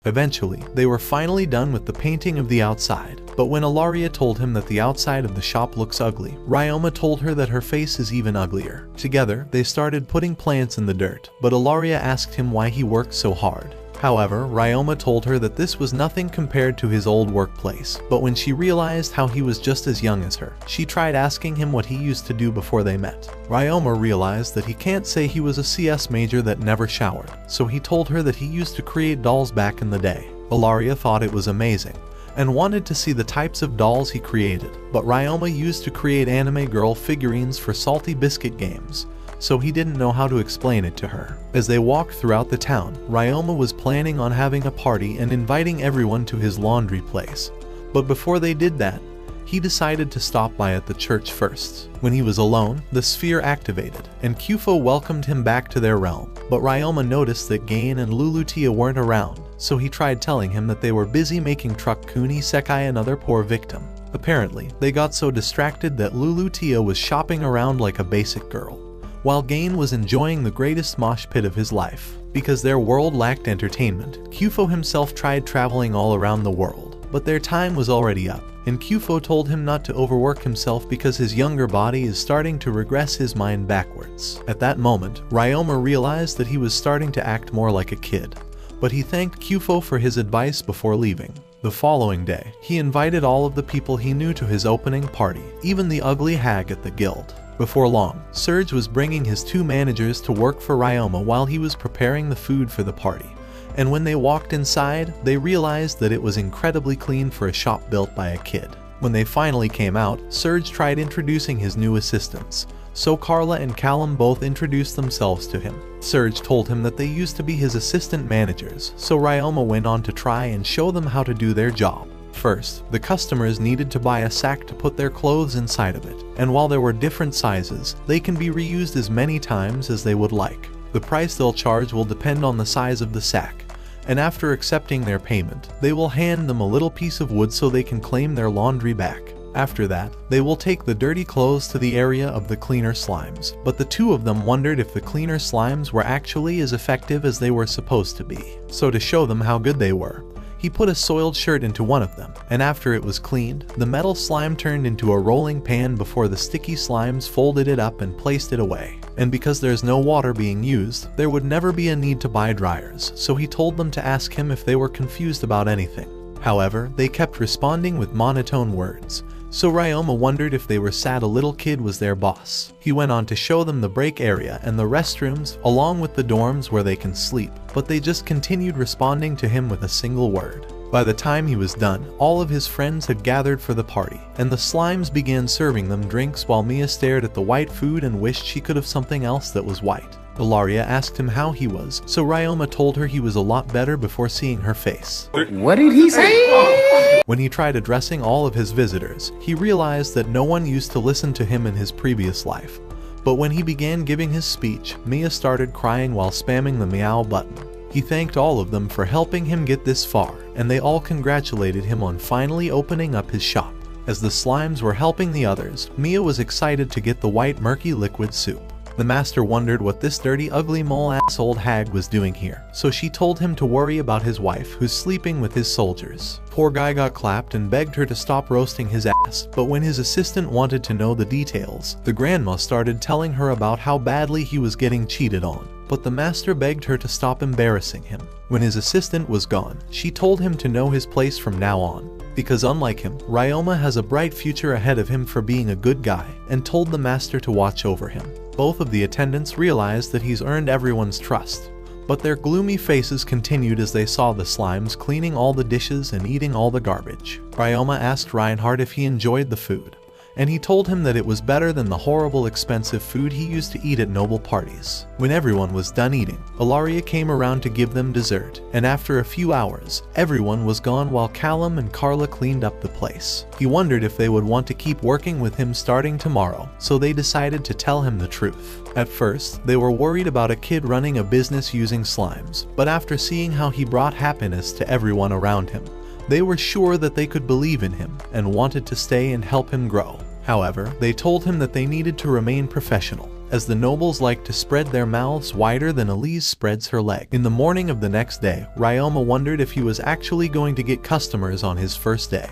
Eventually, they were finally done with the painting of the outside, but when Ilaria told him that the outside of the shop looks ugly, Ryoma told her that her face is even uglier. Together, they started putting plants in the dirt, but Ilaria asked him why he worked so hard. However, Ryoma told her that this was nothing compared to his old workplace, but when she realized how he was just as young as her, she tried asking him what he used to do before they met. Ryoma realized that he can't say he was a CS major that never showered, so he told her that he used to create dolls back in the day. Ilaria thought it was amazing, and wanted to see the types of dolls he created, but Ryoma used to create anime girl figurines for salty biscuit games, so he didn't know how to explain it to her. As they walked throughout the town, Ryoma was planning on having a party and inviting everyone to his laundry place. But before they did that, he decided to stop by at the church first. When he was alone, the sphere activated, and Kyufo welcomed him back to their realm. But Ryoma noticed that Gain and Lulutia weren't around, so he tried telling him that they were busy making Truck Kuni Sekai another poor victim. Apparently, they got so distracted that Lulutia was shopping around like a basic girl, while Gain was enjoying the greatest mosh pit of his life. Because their world lacked entertainment, Kyufo himself tried traveling all around the world, but their time was already up, and Kyufo told him not to overwork himself because his younger body is starting to regress his mind backwards. At that moment, Ryoma realized that he was starting to act more like a kid, but he thanked Kyufo for his advice before leaving. The following day, he invited all of the people he knew to his opening party, even the ugly hag at the guild. Before long, Serge was bringing his 2 managers to work for Ryoma while he was preparing the food for the party, and when they walked inside, they realized that it was incredibly clean for a shop built by a kid. When they finally came out, Serge tried introducing his new assistants, so Carla and Callum both introduced themselves to him. Serge told him that they used to be his assistant managers, so Ryoma went on to try and show them how to do their job. First, the customers needed to buy a sack to put their clothes inside of it, and while there were different sizes, they can be reused as many times as they would like. The price they'll charge will depend on the size of the sack, and after accepting their payment, they will hand them a little piece of wood so they can claim their laundry back. After that, they will take the dirty clothes to the area of the cleaner slimes, but the 2 of them wondered if the cleaner slimes were actually as effective as they were supposed to be. So to show them how good they were, he put a soiled shirt into one of them, and after it was cleaned, the metal slime turned into a rolling pan before the sticky slimes folded it up and placed it away. And because there's no water being used, there would never be a need to buy dryers, so he told them to ask him if they were confused about anything. However, they kept responding with monotone words, so Ryoma wondered if they were sad a little kid was their boss. He went on to show them the break area and the restrooms, along with the dorms where they can sleep, but they just continued responding to him with a single word. By the time he was done, all of his friends had gathered for the party, and the slimes began serving them drinks while Mia stared at the white food and wished she could have something else that was white. Ilaria asked him how he was, so Ryoma told her he was a lot better before seeing her face. What did he say? When he tried addressing all of his visitors, he realized that no one used to listen to him in his previous life. But when he began giving his speech, Mia started crying while spamming the meow button. He thanked all of them for helping him get this far, and they all congratulated him on finally opening up his shop. As the slimes were helping the others, Mia was excited to get the white murky liquid soup. The master wondered what this dirty ugly mole-ass old hag was doing here, so she told him to worry about his wife who's sleeping with his soldiers. Poor guy got clapped and begged her to stop roasting his ass, but when his assistant wanted to know the details, the grandma started telling her about how badly he was getting cheated on. But the master begged her to stop embarrassing him. When his assistant was gone, she told him to know his place from now on, because unlike him, Ryoma has a bright future ahead of him for being a good guy, and told the master to watch over him. Both of the attendants realized that he's earned everyone's trust, but their gloomy faces continued as they saw the slimes cleaning all the dishes and eating all the garbage. Ryoma asked Reinhardt if he enjoyed the food, and he told him that it was better than the horrible expensive food he used to eat at noble parties. When everyone was done eating, Ilaria came around to give them dessert, and after a few hours, everyone was gone while Callum and Carla cleaned up the place. He wondered if they would want to keep working with him starting tomorrow, so they decided to tell him the truth. At first, they were worried about a kid running a business using slimes, but after seeing how he brought happiness to everyone around him, they were sure that they could believe in him and wanted to stay and help him grow. However, they told him that they needed to remain professional, as the nobles like to spread their mouths wider than Elise spreads her leg. In the morning of the next day, Ryoma wondered if he was actually going to get customers on his first day,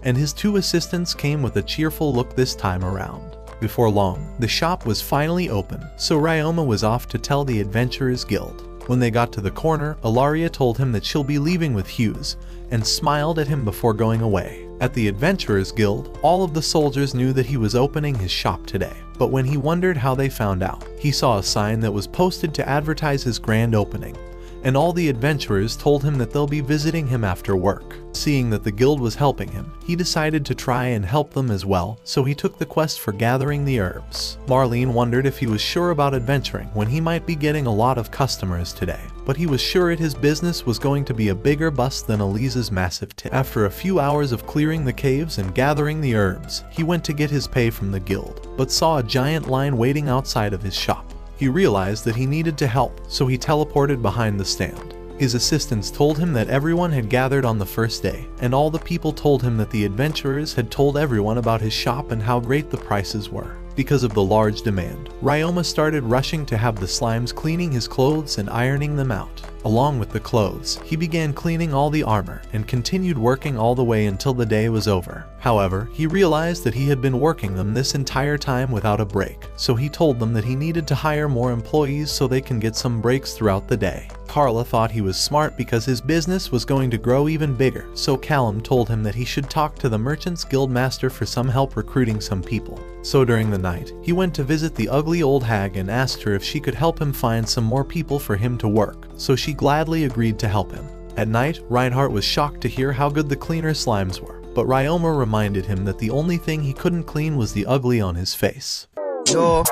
and his two assistants came with a cheerful look this time around. Before long, the shop was finally open, so Ryoma was off to tell the Adventurers Guild. When they got to the corner, Ilaria told him that she'll be leaving with Hughes, and smiled at him before going away. At the Adventurers Guild, all of the soldiers knew that he was opening his shop today, but when he wondered how they found out, he saw a sign that was posted to advertise his grand opening, and all the adventurers told him that they'll be visiting him after work. Seeing that the guild was helping him, he decided to try and help them as well, so he took the quest for gathering the herbs. Marlene wondered if he was sure about adventuring when he might be getting a lot of customers today, but he was sure his business was going to be a bigger bust than Elise's massive tip. After a few hours of clearing the caves and gathering the herbs, he went to get his pay from the guild, but saw a giant line waiting outside of his shop. He realized that he needed to help, so he teleported behind the stand. His assistants told him that everyone had gathered on the first day, and all the people told him that the adventurers had told everyone about his shop and how great the prices were. Because of the large demand, Ryoma started rushing to have the slimes cleaning his clothes and ironing them out. Along with the clothes, he began cleaning all the armor and continued working all the way until the day was over. However, he realized that he had been working them this entire time without a break, so he told them that he needed to hire more employees so they can get some breaks throughout the day. Carla thought he was smart because his business was going to grow even bigger, so Callum told him that he should talk to the Merchants Guild Master for some help recruiting some people. So during the night, he went to visit the ugly old hag and asked her if she could help him find some more people for him to work, so she gladly agreed to help him. At night, Reinhardt was shocked to hear how good the cleaner slimes were, but Ryoma reminded him that the only thing he couldn't clean was the ugly on his face. Yo,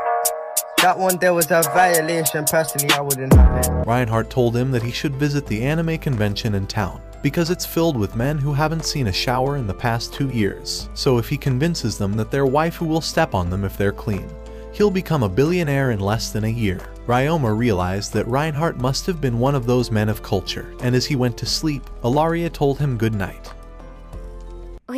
that one there was a violation. Personally, I wouldn't have it. Reinhardt told him that he should visit the anime convention in town, because it's filled with men who haven't seen a shower in the past 2 years. So if he convinces them that their waifu will step on them if they're clean, he'll become a billionaire in less than a year. Ryoma realized that Reinhardt must have been one of those men of culture, and as he went to sleep, Ilaria told him good night. What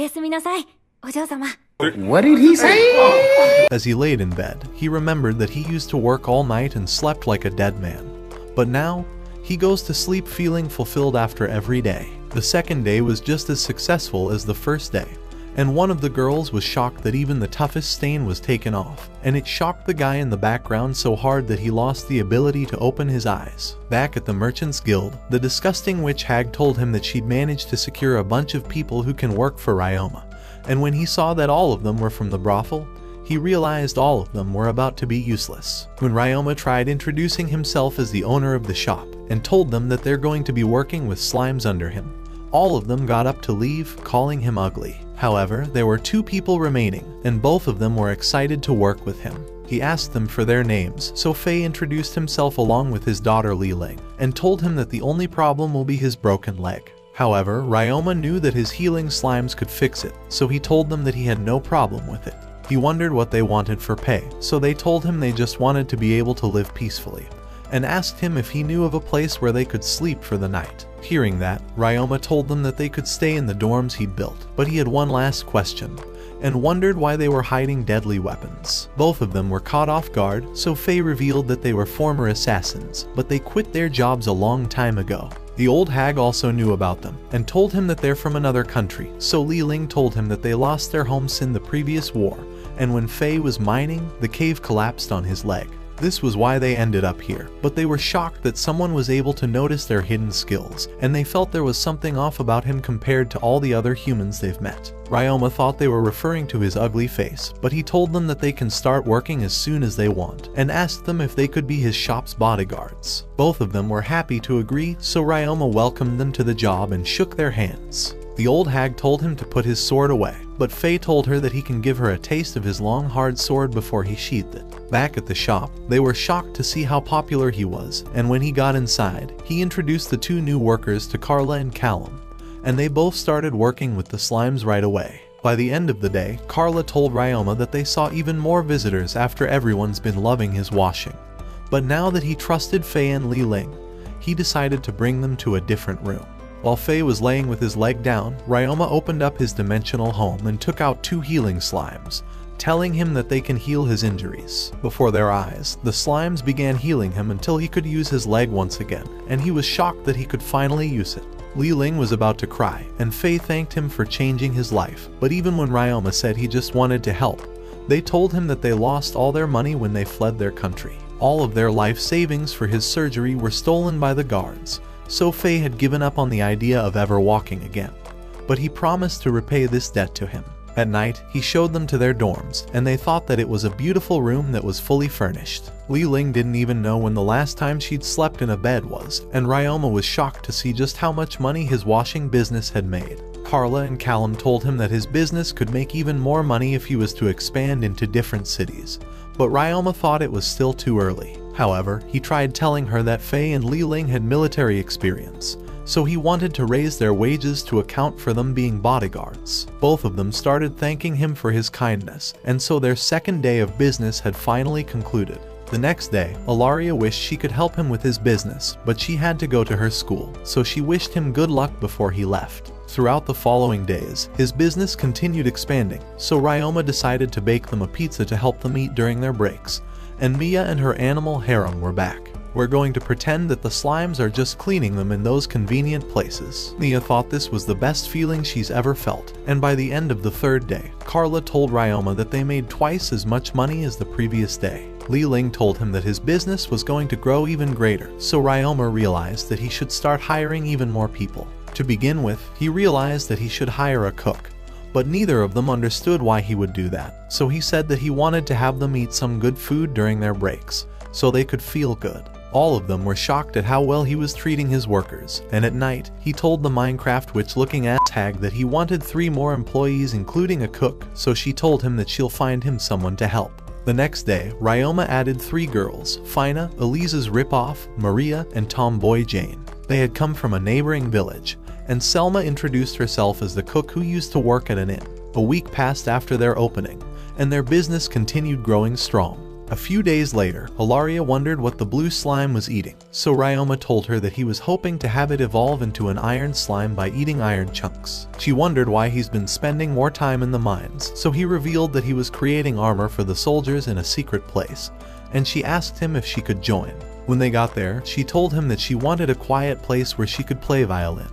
did he say? As he laid in bed, he remembered that he used to work all night and slept like a dead man. But now, he goes to sleep feeling fulfilled after every day. The second day was just as successful as the first day, and one of the girls was shocked that even the toughest stain was taken off, and it shocked the guy in the background so hard that he lost the ability to open his eyes. Back at the Merchants Guild, the disgusting witch hag told him that she'd managed to secure a bunch of people who can work for Ryoma, and when he saw that all of them were from the brothel, he realized all of them were about to be useless. When Ryoma tried introducing himself as the owner of the shop and told them that they're going to be working with slimes under him, all of them got up to leave, calling him ugly. However, there were 2 people remaining, and both of them were excited to work with him. He asked them for their names, so Fei introduced himself along with his daughter Li Ling, and told him that the only problem will be his broken leg. However, Ryoma knew that his healing slimes could fix it, so he told them that he had no problem with it. He wondered what they wanted for pay, so they told him they just wanted to be able to live peacefully, and asked him if he knew of a place where they could sleep for the night. Hearing that, Ryoma told them that they could stay in the dorms he'd built, but he had one last question, and wondered why they were hiding deadly weapons. Both of them were caught off guard, so Fei revealed that they were former assassins, but they quit their jobs a long time ago. The old hag also knew about them, and told him that they're from another country, so Li Ling told him that they lost their homes in the previous war, and when Fei was mining, the cave collapsed on his leg. This was why they ended up here, but they were shocked that someone was able to notice their hidden skills, and they felt there was something off about him compared to all the other humans they've met. Ryoma thought they were referring to his ugly face, but he told them that they can start working as soon as they want, and asked them if they could be his shop's bodyguards. Both of them were happy to agree, so Ryoma welcomed them to the job and shook their hands. The old hag told him to put his sword away, but Fei told her that he can give her a taste of his long hard sword before he sheathed it. Back at the shop, they were shocked to see how popular he was, and when he got inside, he introduced the two new workers to Carla and Callum, and they both started working with the slimes right away. By the end of the day, Carla told Ryoma that they saw even more visitors after everyone's been loving his washing. But now that he trusted Fei and Li Ling, he decided to bring them to a different room. While Fei was laying with his leg down, Ryoma opened up his dimensional home and took out two healing slimes, telling him that they can heal his injuries. Before their eyes, the slimes began healing him until he could use his leg once again, and he was shocked that he could finally use it. Li Ling was about to cry, and Fei thanked him for changing his life, but even when Ryoma said he just wanted to help, they told him that they lost all their money when they fled their country. All of their life savings for his surgery were stolen by the guards, so Fei had given up on the idea of ever walking again, but he promised to repay this debt to him. At night, he showed them to their dorms, and they thought that it was a beautiful room that was fully furnished. Li Ling didn't even know when the last time she'd slept in a bed was, and Ryoma was shocked to see just how much money his washing business had made. Carla and Callum told him that his business could make even more money if he was to expand into different cities, but Ryoma thought it was still too early. However, he tried telling her that Fei and Li Ling had military experience, so he wanted to raise their wages to account for them being bodyguards. Both of them started thanking him for his kindness, and so their second day of business had finally concluded. The next day, Ilaria wished she could help him with his business, but she had to go to her school, so she wished him good luck before he left. Throughout the following days, his business continued expanding, so Ryoma decided to bake them a pizza to help them eat during their breaks, and Mia and her animal harem were back. We're going to pretend that the slimes are just cleaning them in those convenient places. Mia thought this was the best feeling she's ever felt, and by the end of the third day, Carla told Ryoma that they made twice as much money as the previous day. Li Ling told him that his business was going to grow even greater, so Ryoma realized that he should start hiring even more people. To begin with, he realized that he should hire a cook, but neither of them understood why he would do that, so he said that he wanted to have them eat some good food during their breaks, so they could feel good. All of them were shocked at how well he was treating his workers, and at night, he told the Minecraft witch-looking ass hag that he wanted 3 more employees including a cook, so she told him that she'll find him someone to help. The next day, Ryoma added 3 girls, Fina, Elisa's ripoff, Maria, and Tomboy Jane. They had come from a neighboring village, and Selma introduced herself as the cook who used to work at an inn. A week passed after their opening, and their business continued growing strong. A few days later, Ilaria wondered what the blue slime was eating, so Ryoma told her that he was hoping to have it evolve into an iron slime by eating iron chunks. She wondered why he's been spending more time in the mines, so he revealed that he was creating armor for the soldiers in a secret place, and she asked him if she could join. When they got there, she told him that she wanted a quiet place where she could play violin,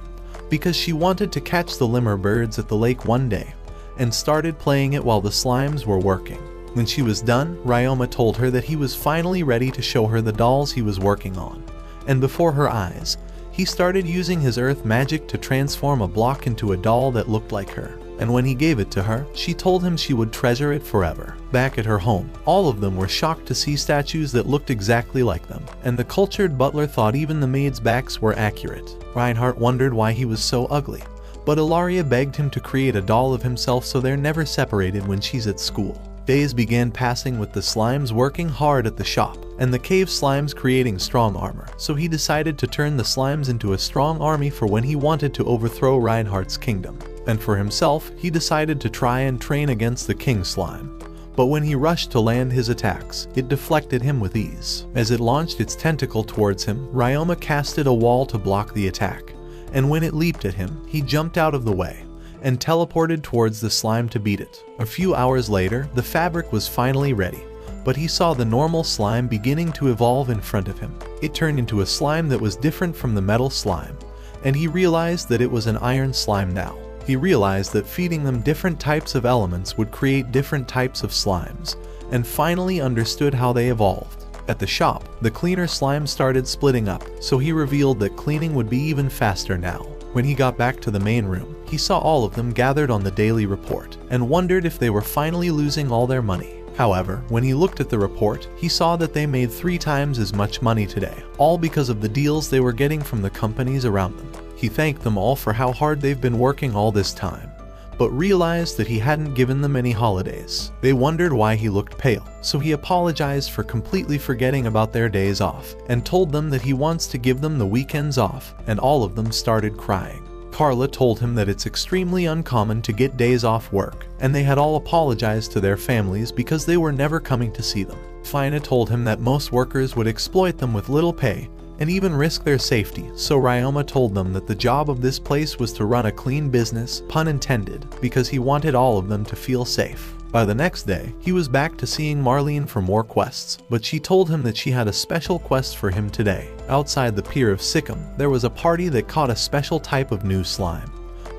because she wanted to catch the lemur birds at the lake one day, and started playing it while the slimes were working. When she was done, Ryoma told her that he was finally ready to show her the dolls he was working on, and before her eyes, he started using his earth magic to transform a block into a doll that looked like her. And when he gave it to her, she told him she would treasure it forever. Back at her home, all of them were shocked to see statues that looked exactly like them, and the cultured butler thought even the maids' backs were accurate. Reinhardt wondered why he was so ugly, but Ilaria begged him to create a doll of himself so they're never separated when she's at school. Days began passing with the slimes working hard at the shop, and the cave slimes creating strong armor, so he decided to turn the slimes into a strong army for when he wanted to overthrow Reinhardt's kingdom. And for himself, he decided to try and train against the king slime. But when he rushed to land his attacks, it deflected him with ease. As it launched its tentacle towards him, Ryoma casted a wall to block the attack, and when it leaped at him, he jumped out of the way and teleported towards the slime to beat it. A few hours later, the fabric was finally ready, but he saw the normal slime beginning to evolve in front of him. It turned into a slime that was different from the metal slime, and he realized that it was an iron slime now. He realized that feeding them different types of elements would create different types of slimes, and finally understood how they evolved. At the shop, the cleaner slime started splitting up, so he revealed that cleaning would be even faster now. When he got back to the main room, he saw all of them gathered on the daily report, and wondered if they were finally losing all their money. However, when he looked at the report, he saw that they made 3 times as much money today, all because of the deals they were getting from the companies around them. He thanked them all for how hard they've been working all this time, but realized that he hadn't given them any holidays. They wondered why he looked pale, so he apologized for completely forgetting about their days off, and told them that he wants to give them the weekends off, and all of them started crying. Carla told him that it's extremely uncommon to get days off work, and they had all apologized to their families because they were never coming to see them. Fina told him that most workers would exploit them with little pay, and even risk their safety, so Ryoma told them that the job of this place was to run a clean business, pun intended, because he wanted all of them to feel safe. By the next day, he was back to seeing Marlene for more quests, but she told him that she had a special quest for him today. Outside the Pier of Sikkim, there was a party that caught a special type of new slime,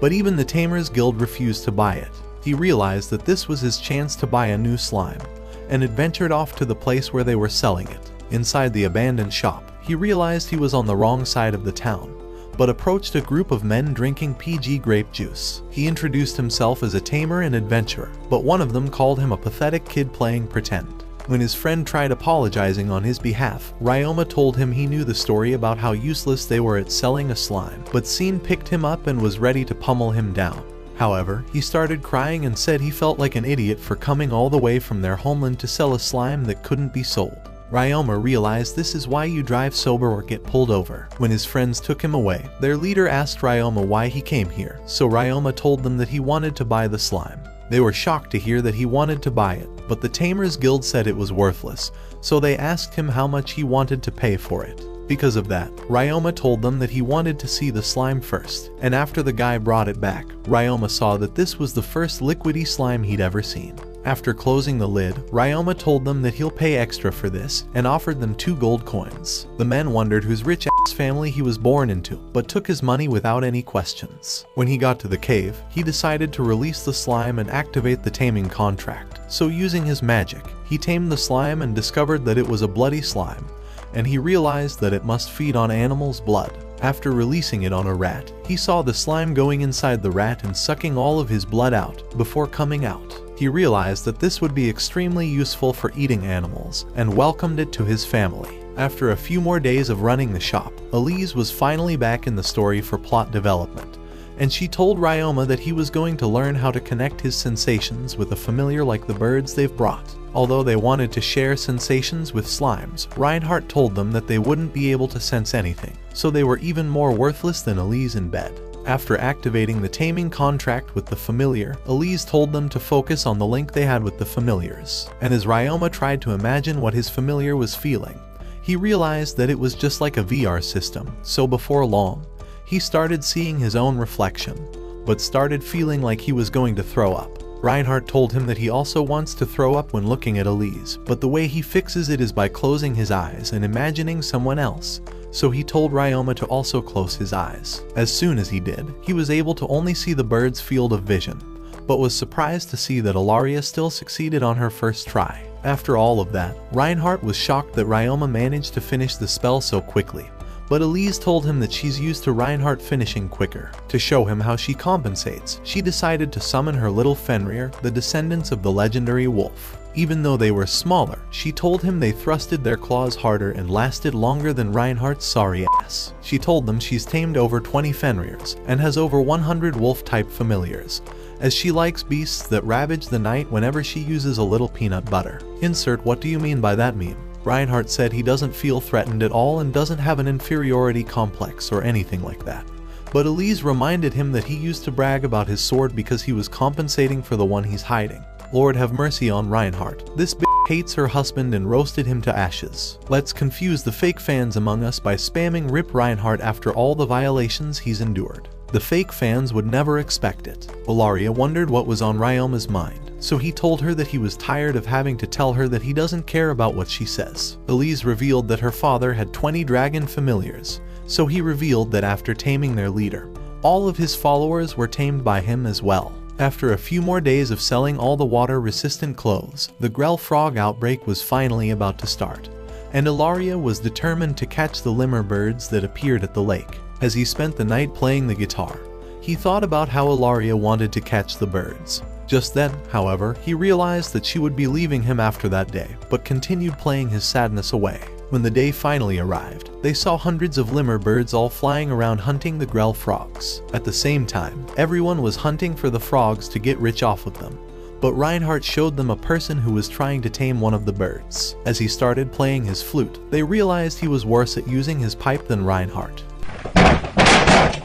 but even the Tamers Guild refused to buy it. He realized that this was his chance to buy a new slime, and adventured off to the place where they were selling it. Inside the abandoned shop, he realized he was on the wrong side of the town, but approached a group of men drinking PG grape juice. He introduced himself as a tamer and adventurer, but one of them called him a pathetic kid playing pretend. When his friend tried apologizing on his behalf, Ryoma told him he knew the story about how useless they were at selling a slime, but Scene picked him up and was ready to pummel him down. However, he started crying and said he felt like an idiot for coming all the way from their homeland to sell a slime that couldn't be sold. Ryoma realized this is why you drive sober or get pulled over. When his friends took him away, their leader asked Ryoma why he came here, so Ryoma told them that he wanted to buy the slime. They were shocked to hear that he wanted to buy it, but the Tamers Guild said it was worthless, so they asked him how much he wanted to pay for it. Because of that, Ryoma told them that he wanted to see the slime first, and after the guy brought it back, Ryoma saw that this was the first liquidy slime he'd ever seen. After closing the lid, Ryoma told them that he'll pay extra for this, and offered them 2 gold coins. The men wondered whose rich-ass family he was born into, but took his money without any questions. When he got to the cave, he decided to release the slime and activate the taming contract. So using his magic, he tamed the slime and discovered that it was a bloody slime, and he realized that it must feed on animals' blood. After releasing it on a rat, he saw the slime going inside the rat and sucking all of his blood out before coming out. He realized that this would be extremely useful for eating animals, and welcomed it to his family. After a few more days of running the shop, Elise was finally back in the story for plot development, and she told Ryoma that he was going to learn how to connect his sensations with a familiar like the birds they've brought. Although they wanted to share sensations with slimes, Reinhardt told them that they wouldn't be able to sense anything, so they were even more worthless than Elise in bed. After activating the taming contract with the familiar, Elise told them to focus on the link they had with the familiars, and as Ryoma tried to imagine what his familiar was feeling, he realized that it was just like a VR system, so before long, he started seeing his own reflection, but started feeling like he was going to throw up. Reinhardt told him that he also wants to throw up when looking at Elise, but the way he fixes it is by closing his eyes and imagining someone else, so he told Ryoma to also close his eyes. As soon as he did, he was able to only see the bird's field of vision, but was surprised to see that Ilaria still succeeded on her first try. After all of that, Reinhardt was shocked that Ryoma managed to finish the spell so quickly, but Elise told him that she's used to Reinhardt finishing quicker. To show him how she compensates, she decided to summon her little Fenrir, the descendants of the legendary wolf. Even though they were smaller, she told him they thrusted their claws harder and lasted longer than Reinhardt's sorry ass. She told them she's tamed over 20 Fenrirs and has over 100 wolf-type familiars, as she likes beasts that ravage the night whenever she uses a little peanut butter. Insert what do you mean by that meme. Reinhardt said he doesn't feel threatened at all and doesn't have an inferiority complex or anything like that. But Elise reminded him that he used to brag about his sword because he was compensating for the one he's hiding. Lord have mercy on Reinhardt. This bitch hates her husband and roasted him to ashes. Let's confuse the fake fans among us by spamming Rip Reinhardt after all the violations he's endured. The fake fans would never expect it. Ilaria wondered what was on Ryoma's mind, so he told her that he was tired of having to tell her that he doesn't care about what she says. Elise revealed that her father had 20 dragon familiars, so he revealed that after taming their leader, all of his followers were tamed by him as well. After a few more days of selling all the water-resistant clothes, the Grell frog outbreak was finally about to start, and Ilaria was determined to catch the lemur birds that appeared at the lake. As he spent the night playing the guitar, he thought about how Ilaria wanted to catch the birds. Just then, however, he realized that she would be leaving him after that day, but continued playing his sadness away. When the day finally arrived, they saw hundreds of lemur birds all flying around hunting the Grell frogs. At the same time, everyone was hunting for the frogs to get rich off of them. But Reinhardt showed them a person who was trying to tame one of the birds. As he started playing his flute, they realized he was worse at using his pipe than Reinhardt.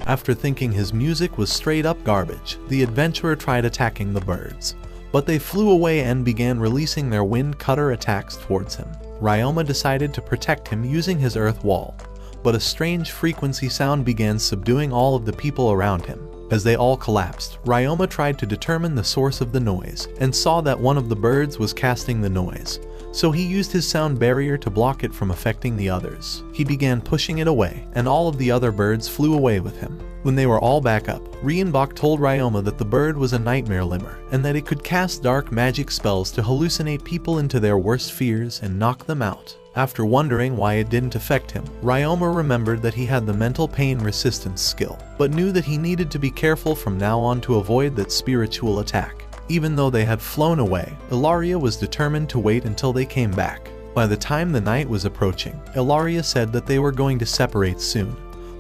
After thinking his music was straight up garbage, the adventurer tried attacking the birds, but they flew away and began releasing their wind cutter attacks towards him. Ryoma decided to protect him using his earth wall, but a strange frequency sound began subduing all of the people around him. As they all collapsed, Ryoma tried to determine the source of the noise and saw that one of the birds was casting the noise, so he used his sound barrier to block it from affecting the others. He began pushing it away, and all of the other birds flew away with him. When they were all back up, Rienbach told Ryoma that the bird was a nightmare lemur, and that it could cast dark magic spells to hallucinate people into their worst fears and knock them out. After wondering why it didn't affect him, Ryoma remembered that he had the mental pain resistance skill, but knew that he needed to be careful from now on to avoid that spiritual attack. Even though they had flown away, Ilaria was determined to wait until they came back. By the time the night was approaching, Ilaria said that they were going to separate soon,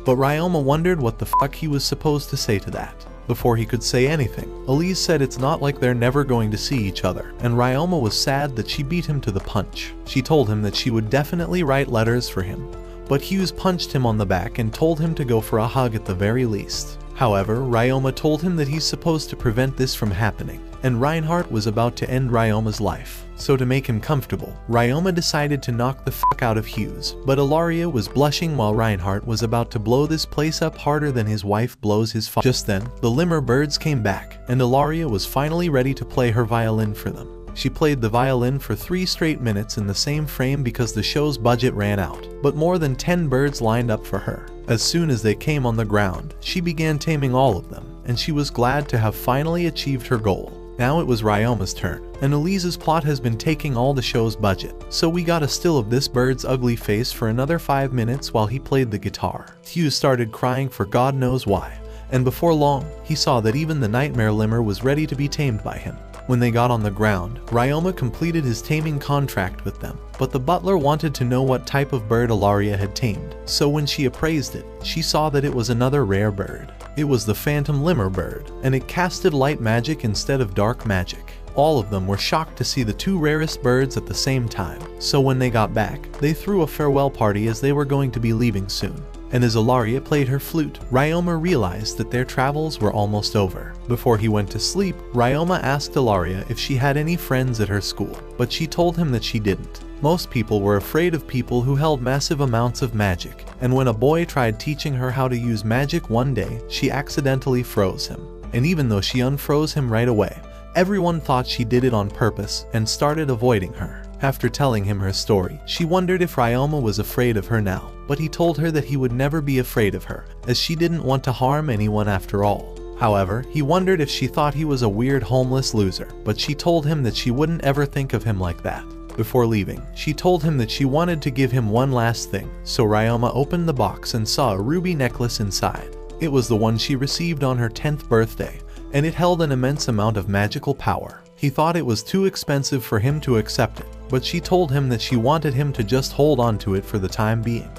but Ryoma wondered what the fuck he was supposed to say to that. Before he could say anything, Elise said it's not like they're never going to see each other, and Ryoma was sad that she beat him to the punch. She told him that she would definitely write letters for him, but Hughes punched him on the back and told him to go for a hug at the very least. However, Ryoma told him that he's supposed to prevent this from happening, and Reinhardt was about to end Ryoma's life. So to make him comfortable, Ryoma decided to knock the fuck out of Hughes, but Ilaria was blushing while Reinhardt was about to blow this place up harder than his wife blows his father. Just then, the lemur birds came back, and Ilaria was finally ready to play her violin for them. She played the violin for 3 straight minutes in the same frame because the show's budget ran out, but more than 10 birds lined up for her. As soon as they came on the ground, she began taming all of them, and she was glad to have finally achieved her goal. Now it was Ryoma's turn, and Elise's plot has been taking all the show's budget, so we got a still of this bird's ugly face for another 5 minutes while he played the guitar. Hughes started crying for God knows why, and before long, he saw that even the nightmare lemur was ready to be tamed by him. When they got on the ground, Ryoma completed his taming contract with them, but the butler wanted to know what type of bird Ilaria had tamed, so when she appraised it, she saw that it was another rare bird. It was the phantom lemur bird, and it casted light magic instead of dark magic. All of them were shocked to see the 2 rarest birds at the same time, so when they got back, they threw a farewell party as they were going to be leaving soon. And as Ilaria played her flute, Ryoma realized that their travels were almost over. Before he went to sleep, Ryoma asked Ilaria if she had any friends at her school, but she told him that she didn't. Most people were afraid of people who held massive amounts of magic, and when a boy tried teaching her how to use magic one day, she accidentally froze him. And even though she unfroze him right away, everyone thought she did it on purpose and started avoiding her. After telling him her story, she wondered if Ryoma was afraid of her now, but he told her that he would never be afraid of her, as she didn't want to harm anyone after all. However, he wondered if she thought he was a weird homeless loser, but she told him that she wouldn't ever think of him like that. Before leaving, she told him that she wanted to give him one last thing, so Ryoma opened the box and saw a ruby necklace inside. It was the one she received on her 10th birthday, and it held an immense amount of magical power. He thought it was too expensive for him to accept it, but she told him that she wanted him to just hold on to it for the time being.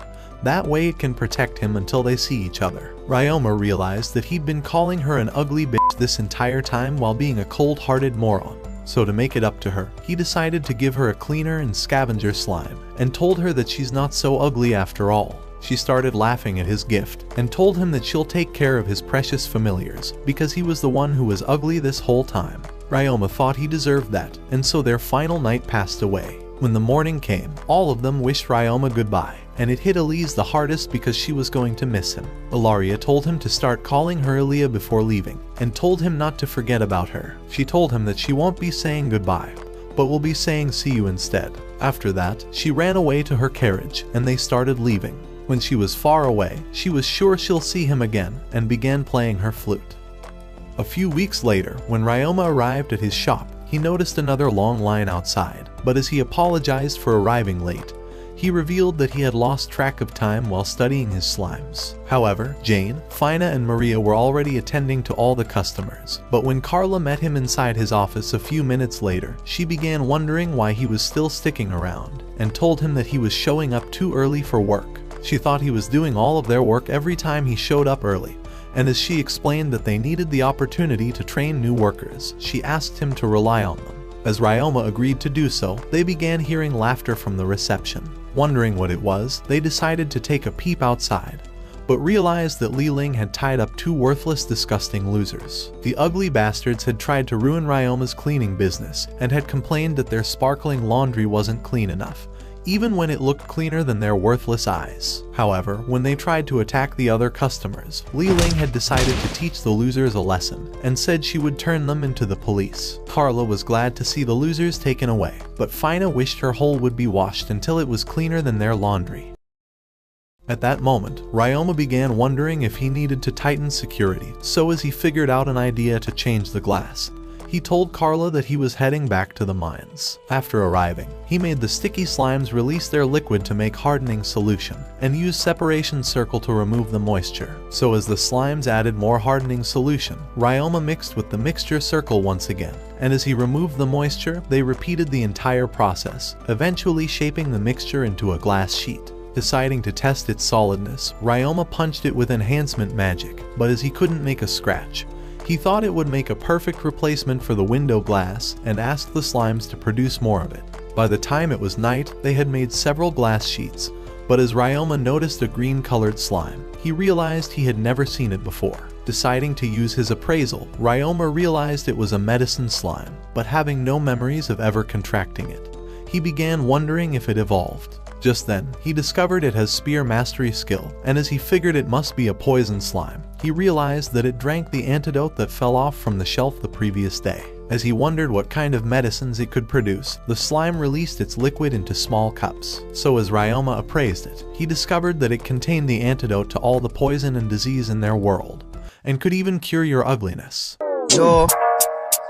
That way it can protect him until they see each other. Ryoma realized that he'd been calling her an ugly bitch this entire time while being a cold-hearted moron. So to make it up to her, he decided to give her a cleaner and scavenger slime, and told her that she's not so ugly after all. She started laughing at his gift, and told him that she'll take care of his precious familiars, because he was the one who was ugly this whole time. Ryoma thought he deserved that, and so their final night passed away. When the morning came, all of them wished Ryoma goodbye, and it hit Elise the hardest because she was going to miss him. Ilaria told him to start calling her Elia before leaving, and told him not to forget about her. She told him that she won't be saying goodbye, but will be saying see you instead. After that, she ran away to her carriage, and they started leaving. When she was far away, she was sure she'll see him again, and began playing her flute. A few weeks later, when Ryoma arrived at his shop, he noticed another long line outside, but as he apologized for arriving late, he revealed that he had lost track of time while studying his slimes. However, Jane, Fina, and Maria were already attending to all the customers, but when Carla met him inside his office a few minutes later, she began wondering why he was still sticking around, and told him that he was showing up too early for work. She thought he was doing all of their work every time he showed up early, and as she explained that they needed the opportunity to train new workers, she asked him to rely on them. As Ryoma agreed to do so, they began hearing laughter from the reception. Wondering what it was, they decided to take a peep outside, but realized that Li Ling had tied up two worthless, disgusting losers. The ugly bastards had tried to ruin Ryoma's cleaning business, and had complained that their sparkling laundry wasn't clean enough, even when it looked cleaner than their worthless eyes. However, when they tried to attack the other customers, Li Ling had decided to teach the losers a lesson, and said she would turn them into the police. Carla was glad to see the losers taken away, but Fina wished her hole would be washed until it was cleaner than their laundry. At that moment, Ryoma began wondering if he needed to tighten security, so as he figured out an idea to change the glass, he told Carla that he was heading back to the mines. After arriving, he made the sticky slimes release their liquid to make hardening solution, and used separation circle to remove the moisture. So as the slimes added more hardening solution, Ryoma mixed with the mixture circle once again, and as he removed the moisture, they repeated the entire process, eventually shaping the mixture into a glass sheet. Deciding to test its solidness, Ryoma punched it with enhancement magic, but as he couldn't make a scratch, he thought it would make a perfect replacement for the window glass, and asked the slimes to produce more of it. By the time it was night, they had made several glass sheets, but as Ryoma noticed a green-colored slime, he realized he had never seen it before. Deciding to use his appraisal, Ryoma realized it was a medicine slime, but having no memories of ever contracting it, he began wondering if it evolved. Just then, he discovered it has spear mastery skill, and as he figured it must be a poison slime, he realized that it drank the antidote that fell off from the shelf the previous day. As he wondered what kind of medicines it could produce, the slime released its liquid into small cups. So as Ryoma appraised it, he discovered that it contained the antidote to all the poison and disease in their world, and could even cure your ugliness. Yo,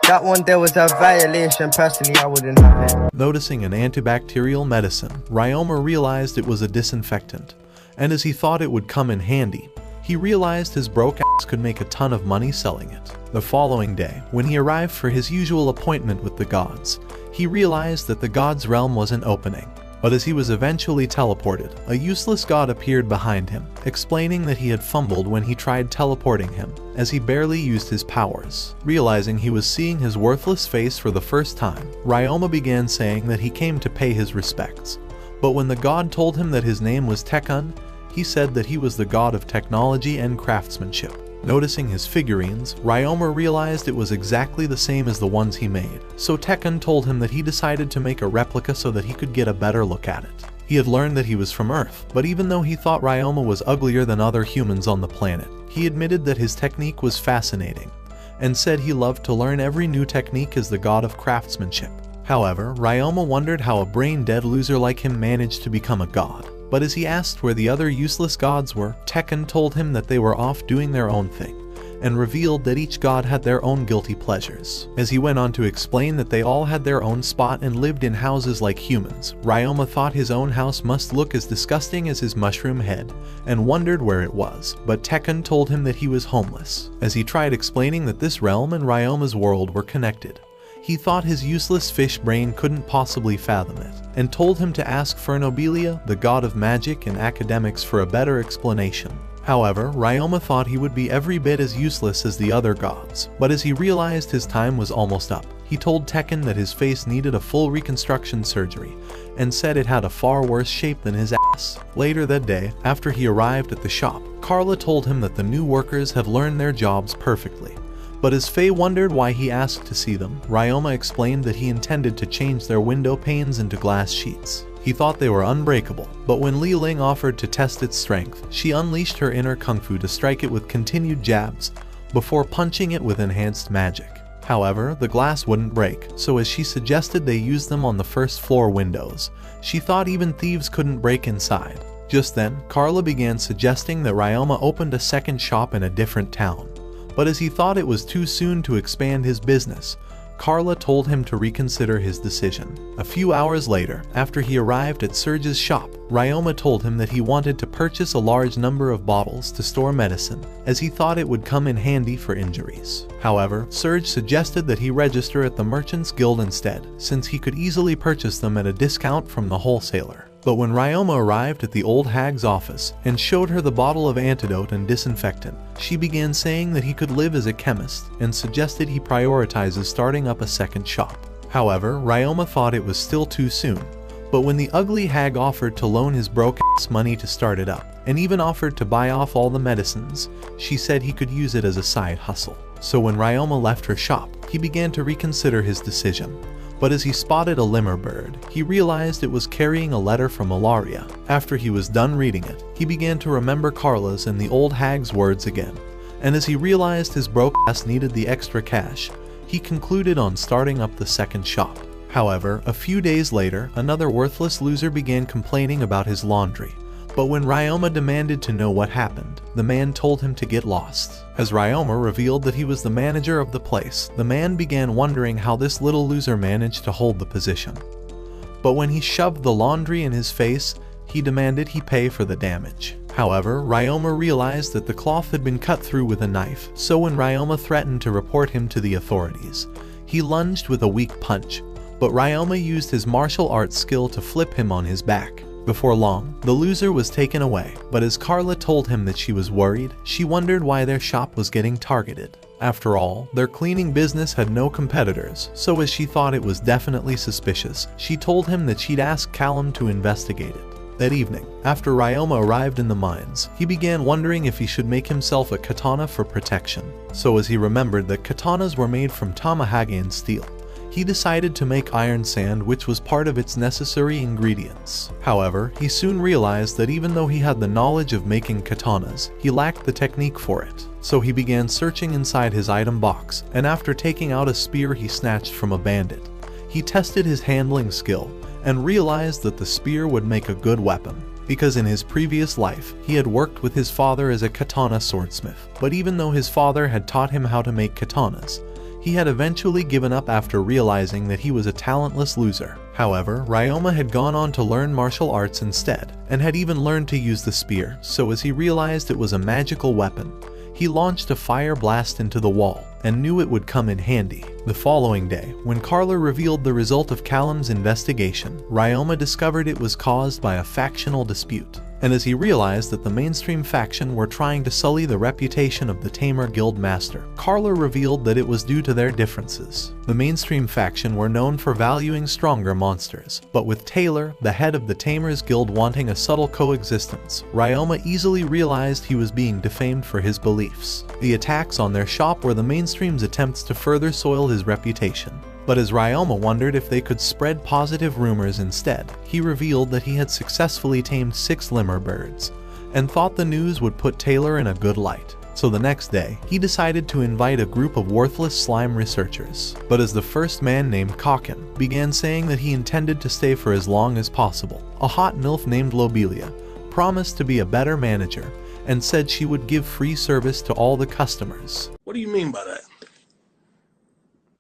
that one there was a violation, personally I wouldn't have it. Noticing an antibacterial medicine, Ryoma realized it was a disinfectant, and as he thought it would come in handy, he realized his broke ass could make a ton of money selling it. The following day, when he arrived for his usual appointment with the gods, he realized that the god's realm wasn't opening. But as he was eventually teleported, a useless god appeared behind him, explaining that he had fumbled when he tried teleporting him, as he barely used his powers. Realizing he was seeing his worthless face for the first time, Ryoma began saying that he came to pay his respects. But when the god told him that his name was Tekun, he said that he was the god of technology and craftsmanship. Noticing his figurines, Ryoma realized it was exactly the same as the ones he made, so Tekun told him that he decided to make a replica so that he could get a better look at it. He had learned that he was from Earth, but even though he thought Ryoma was uglier than other humans on the planet, he admitted that his technique was fascinating, and said he loved to learn every new technique as the god of craftsmanship. However, Ryoma wondered how a brain-dead loser like him managed to become a god. But as he asked where the other useless gods were, Tekun told him that they were off doing their own thing, and revealed that each god had their own guilty pleasures. As he went on to explain that they all had their own spot and lived in houses like humans, Ryoma thought his own house must look as disgusting as his mushroom head, and wondered where it was, but Tekun told him that he was homeless. As he tried explaining that this realm and Ryoma's world were connected, He thought his useless fish brain couldn't possibly fathom it, and told him to ask Fernobelia, the god of magic and academics, for a better explanation. However, Ryoma thought he would be every bit as useless as the other gods, but as he realized his time was almost up, he told Tekken that his face needed a full reconstruction surgery, and said it had a far worse shape than his ass. Later that day, after he arrived at the shop, Carla told him that the new workers have learned their jobs perfectly. But as Faye wondered why he asked to see them, Ryoma explained that he intended to change their window panes into glass sheets. He thought they were unbreakable, but when Li Ling offered to test its strength, she unleashed her inner kung fu to strike it with continued jabs, before punching it with enhanced magic. However, the glass wouldn't break, so as she suggested they use them on the first floor windows, she thought even thieves couldn't break inside. Just then, Carla began suggesting that Ryoma opened a second shop in a different town. But as he thought it was too soon to expand his business, Carla told him to reconsider his decision. A few hours later, after he arrived at Serge's shop, Ryoma told him that he wanted to purchase a large number of bottles to store medicine, as he thought it would come in handy for injuries. However, Serge suggested that he register at the Merchants Guild instead, since he could easily purchase them at a discount from the wholesaler. But when Ryoma arrived at the old hag's office and showed her the bottle of antidote and disinfectant, she began saying that he could live as a chemist and suggested he prioritizes starting up a second shop. However, Ryoma thought it was still too soon, but when the ugly hag offered to loan his broke-ass money to start it up, and even offered to buy off all the medicines, she said he could use it as a side hustle. So when Ryoma left her shop, he began to reconsider his decision. But as he spotted a lemur bird, he realized it was carrying a letter from Ilaria. After he was done reading it, he began to remember Carla's and the old hag's words again. And as he realized his broke ass needed the extra cash, he concluded on starting up the second shop. However, a few days later, another worthless loser began complaining about his laundry. But when Ryoma demanded to know what happened, the man told him to get lost. As Ryoma revealed that he was the manager of the place, the man began wondering how this little loser managed to hold the position. But when he shoved the laundry in his face, he demanded he pay for the damage. However, Ryoma realized that the cloth had been cut through with a knife, so when Ryoma threatened to report him to the authorities, he lunged with a weak punch, but Ryoma used his martial arts skill to flip him on his back. Before long, the loser was taken away, but as Carla told him that she was worried, she wondered why their shop was getting targeted. After all, their cleaning business had no competitors, so as she thought it was definitely suspicious, she told him that she'd ask Callum to investigate it. That evening, after Ryoma arrived in the mines, he began wondering if he should make himself a katana for protection. So as he remembered that katanas were made from Tamahage steel, he decided to make iron sand, which was part of its necessary ingredients. However, he soon realized that even though he had the knowledge of making katanas, he lacked the technique for it. So he began searching inside his item box, and after taking out a spear he snatched from a bandit, he tested his handling skill and realized that the spear would make a good weapon. Because in his previous life, he had worked with his father as a katana swordsmith. But even though his father had taught him how to make katanas, he had eventually given up after realizing that he was a talentless loser. However, Ryoma had gone on to learn martial arts instead, and had even learned to use the spear, so as he realized it was a magical weapon, he launched a fire blast into the wall, and knew it would come in handy. The following day, when Carla revealed the result of Callum's investigation, Ryoma discovered it was caused by a factional dispute. And as he realized that the mainstream faction were trying to sully the reputation of the Tamer Guild Master, Carla revealed that it was due to their differences. The mainstream faction were known for valuing stronger monsters, but with Taylor, the head of the Tamers Guild, wanting a subtle coexistence, Ryoma easily realized he was being defamed for his beliefs. The attacks on their shop were the mainstream's attempts to further soil his reputation. But as Ryoma wondered if they could spread positive rumors instead, he revealed that he had successfully tamed 6 lemur birds, and thought the news would put Taylor in a good light. So the next day, he decided to invite a group of worthless slime researchers. But as the first man, named Kakin, began saying that he intended to stay for as long as possible, a hot MILF named Lobelia promised to be a better manager, and said she would give free service to all the customers. What do you mean by that?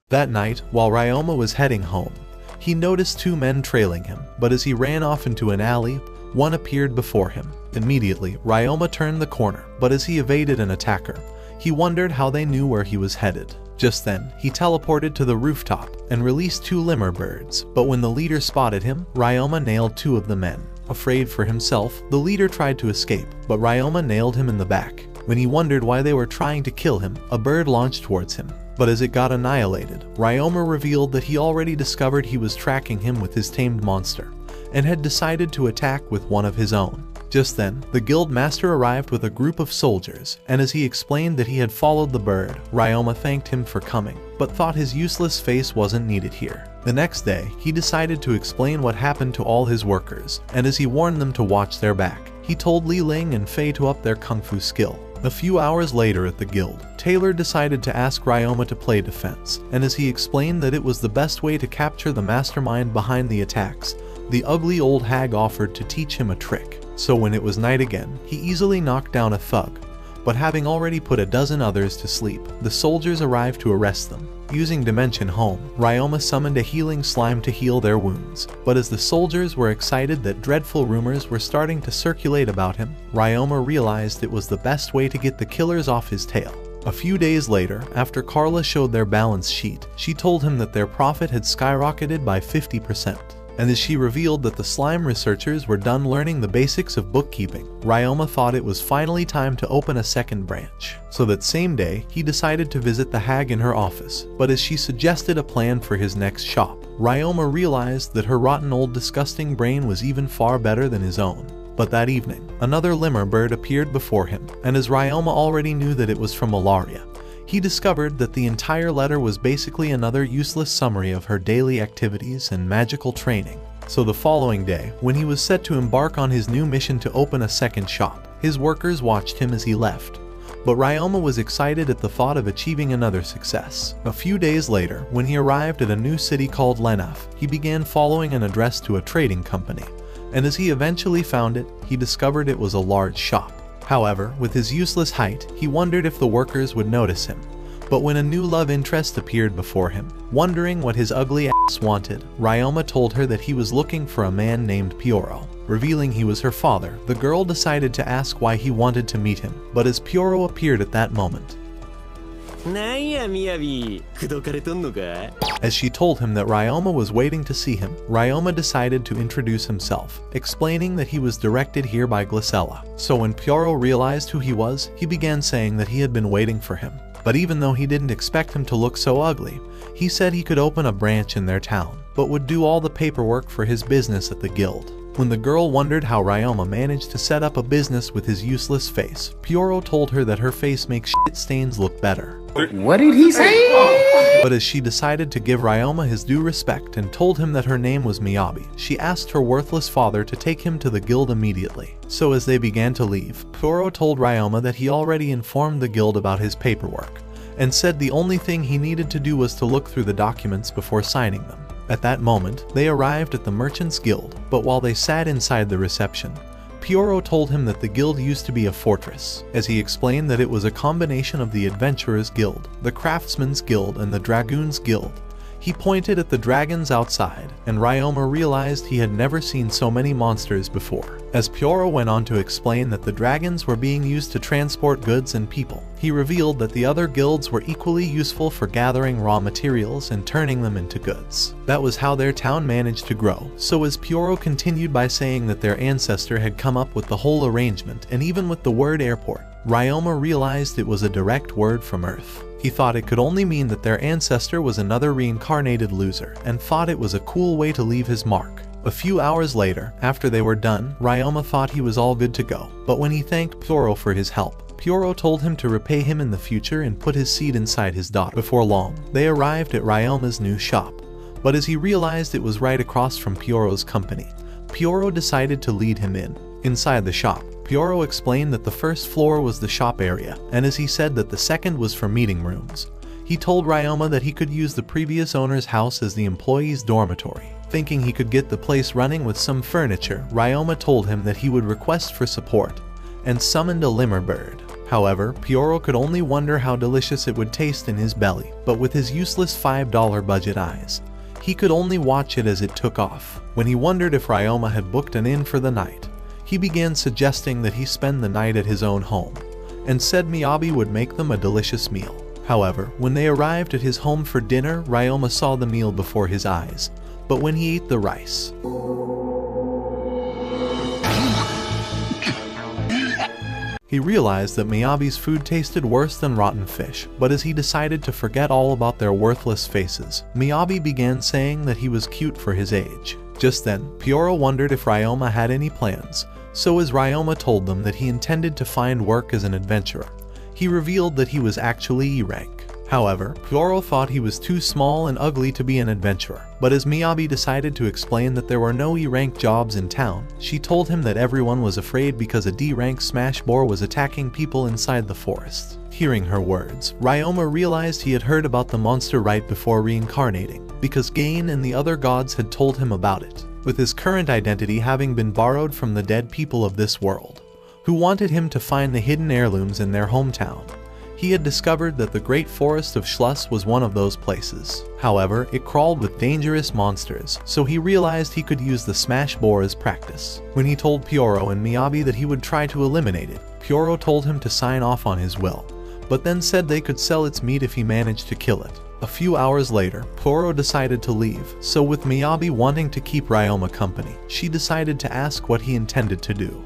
That night, while Ryoma was heading home, he noticed 2 men trailing him, but as he ran off into an alley, one appeared before him. Immediately, Ryoma turned the corner, but as he evaded an attacker, he wondered how they knew where he was headed. Just then, he teleported to the rooftop and released 2 lemur birds, but when the leader spotted him, Ryoma nailed 2 of the men. Afraid for himself, the leader tried to escape, but Ryoma nailed him in the back. When he wondered why they were trying to kill him, a bird launched towards him. But as it got annihilated, Ryoma revealed that he already discovered he was tracking him with his tamed monster, and had decided to attack with one of his own. Just then, the guild master arrived with a group of soldiers, and as he explained that he had followed the bird, Ryoma thanked him for coming, but thought his useless face wasn't needed here. The next day, he decided to explain what happened to all his workers, and as he warned them to watch their back, he told Li Ling and Fei to up their kung fu skill. A few hours later at the guild, Taylor decided to ask Ryoma to play defense, and as he explained that it was the best way to capture the mastermind behind the attacks, the ugly old hag offered to teach him a trick. So when it was night again, he easily knocked down a thug, but having already put a dozen others to sleep, the soldiers arrived to arrest them. Using Dimension Home, Ryoma summoned a healing slime to heal their wounds, but as the soldiers were excited that dreadful rumors were starting to circulate about him, Ryoma realized it was the best way to get the killers off his tail. A few days later, after Carla showed their balance sheet, she told him that their profit had skyrocketed by 50%. And as she revealed that the slime researchers were done learning the basics of bookkeeping, Ryoma thought it was finally time to open a second branch. So that same day, he decided to visit the hag in her office, but as she suggested a plan for his next shop, Ryoma realized that her rotten old disgusting brain was even far better than his own. But that evening, another lemur bird appeared before him, and as Ryoma already knew that it was from Malaria, he discovered that the entire letter was basically another useless summary of her daily activities and magical training. So the following day, when he was set to embark on his new mission to open a second shop, his workers watched him as he left. But Ryoma was excited at the thought of achieving another success. A few days later, when he arrived at a new city called Lenaf, he began following an address to a trading company, and as he eventually found it, he discovered it was a large shop. However, with his useless height, he wondered if the workers would notice him. But when a new love interest appeared before him, wondering what his ugly ass wanted, Ryoma told her that he was looking for a man named Pyoro. Revealing he was her father, the girl decided to ask why he wanted to meet him, but as Pyoro appeared at that moment, as she told him that Ryoma was waiting to see him, Ryoma decided to introduce himself, explaining that he was directed here by Glycella. So when Pyoro realized who he was, he began saying that he had been waiting for him. But even though he didn't expect him to look so ugly, he said he could open a branch in their town, but would do all the paperwork for his business at the guild. When the girl wondered how Ryoma managed to set up a business with his useless face, Pyoro told her that her face makes shit stains look better. What did he say? But as she decided to give Ryoma his due respect and told him that her name was Miyabi, she asked her worthless father to take him to the guild immediately. So as they began to leave, Pyoro told Ryoma that he already informed the guild about his paperwork, and said the only thing he needed to do was to look through the documents before signing them. At that moment, they arrived at the Merchants Guild, but while they sat inside the reception, Pyoro told him that the guild used to be a fortress, as he explained that it was a combination of the Adventurers Guild, the Craftsmen's Guild, and the Dragoons Guild. He pointed at the dragons outside, and Ryoma realized he had never seen so many monsters before. As Pyoro went on to explain that the dragons were being used to transport goods and people, he revealed that the other guilds were equally useful for gathering raw materials and turning them into goods. That was how their town managed to grow. So as Pyoro continued by saying that their ancestor had come up with the whole arrangement, and even with the word airport, Ryoma realized it was a direct word from Earth. He thought it could only mean that their ancestor was another reincarnated loser, and thought it was a cool way to leave his mark. A few hours later, after they were done, Ryoma thought he was all good to go, but when he thanked Pyoro for his help, Pyoro told him to repay him in the future and put his seed inside his daughter. Before long, they arrived at Ryoma's new shop, but as he realized it was right across from Pyoro's company, Pyoro decided to lead him in. Inside the shop, Pyoro explained that the first floor was the shop area, and as he said that the second was for meeting rooms. He told Ryoma that he could use the previous owner's house as the employees' dormitory. Thinking he could get the place running with some furniture, Ryoma told him that he would request for support, and summoned a lemur bird. However, Pyoro could only wonder how delicious it would taste in his belly, but with his useless $5 budget eyes, he could only watch it as it took off. When he wondered if Ryoma had booked an inn for the night, he began suggesting that he spend the night at his own home, and said Miyabi would make them a delicious meal. However, when they arrived at his home for dinner, Ryoma saw the meal before his eyes, but when he ate the rice, he realized that Miyabi's food tasted worse than rotten fish, but as he decided to forget all about their worthless faces, Miyabi began saying that he was cute for his age. Just then, Pyoro wondered if Ryoma had any plans, so as Ryoma told them that he intended to find work as an adventurer, he revealed that he was actually E-rank. However, Pyoro thought he was too small and ugly to be an adventurer, but as Miyabi decided to explain that there were no E-rank jobs in town, she told him that everyone was afraid because a D-rank smash boar was attacking people inside the forest. Hearing her words, Ryoma realized he had heard about the monster right before reincarnating, because Gain and the other gods had told him about it, with his current identity having been borrowed from the dead people of this world, who wanted him to find the hidden heirlooms in their hometown. He had discovered that the Great Forest of Schluss was one of those places. However, it crawled with dangerous monsters, so he realized he could use the smash boar as practice. When he told Pyoro and Miyabi that he would try to eliminate it, Pyoro told him to sign off on his will, but then said they could sell its meat if he managed to kill it. A few hours later, Pyoro decided to leave, so with Miyabi wanting to keep Ryoma company, she decided to ask what he intended to do.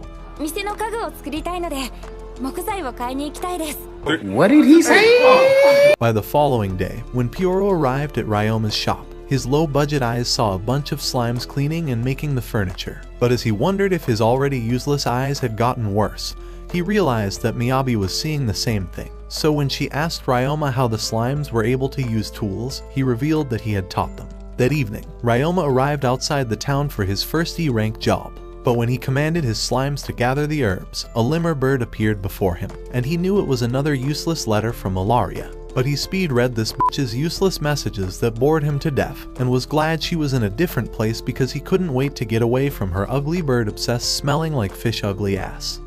What did he say? By the following day, when Pyoro arrived at Ryoma's shop, his low-budget eyes saw a bunch of slimes cleaning and making the furniture. But as he wondered if his already useless eyes had gotten worse, he realized that Miyabi was seeing the same thing. So when she asked Ryoma how the slimes were able to use tools, he revealed that he had taught them. That evening, Ryoma arrived outside the town for his first E-rank job. But when he commanded his slimes to gather the herbs, a lemur bird appeared before him, and he knew it was another useless letter from Malaria. But he speed-read this bitch's useless messages that bored him to death, and was glad she was in a different place because he couldn't wait to get away from her ugly bird-obsessed smelling like fish ugly ass.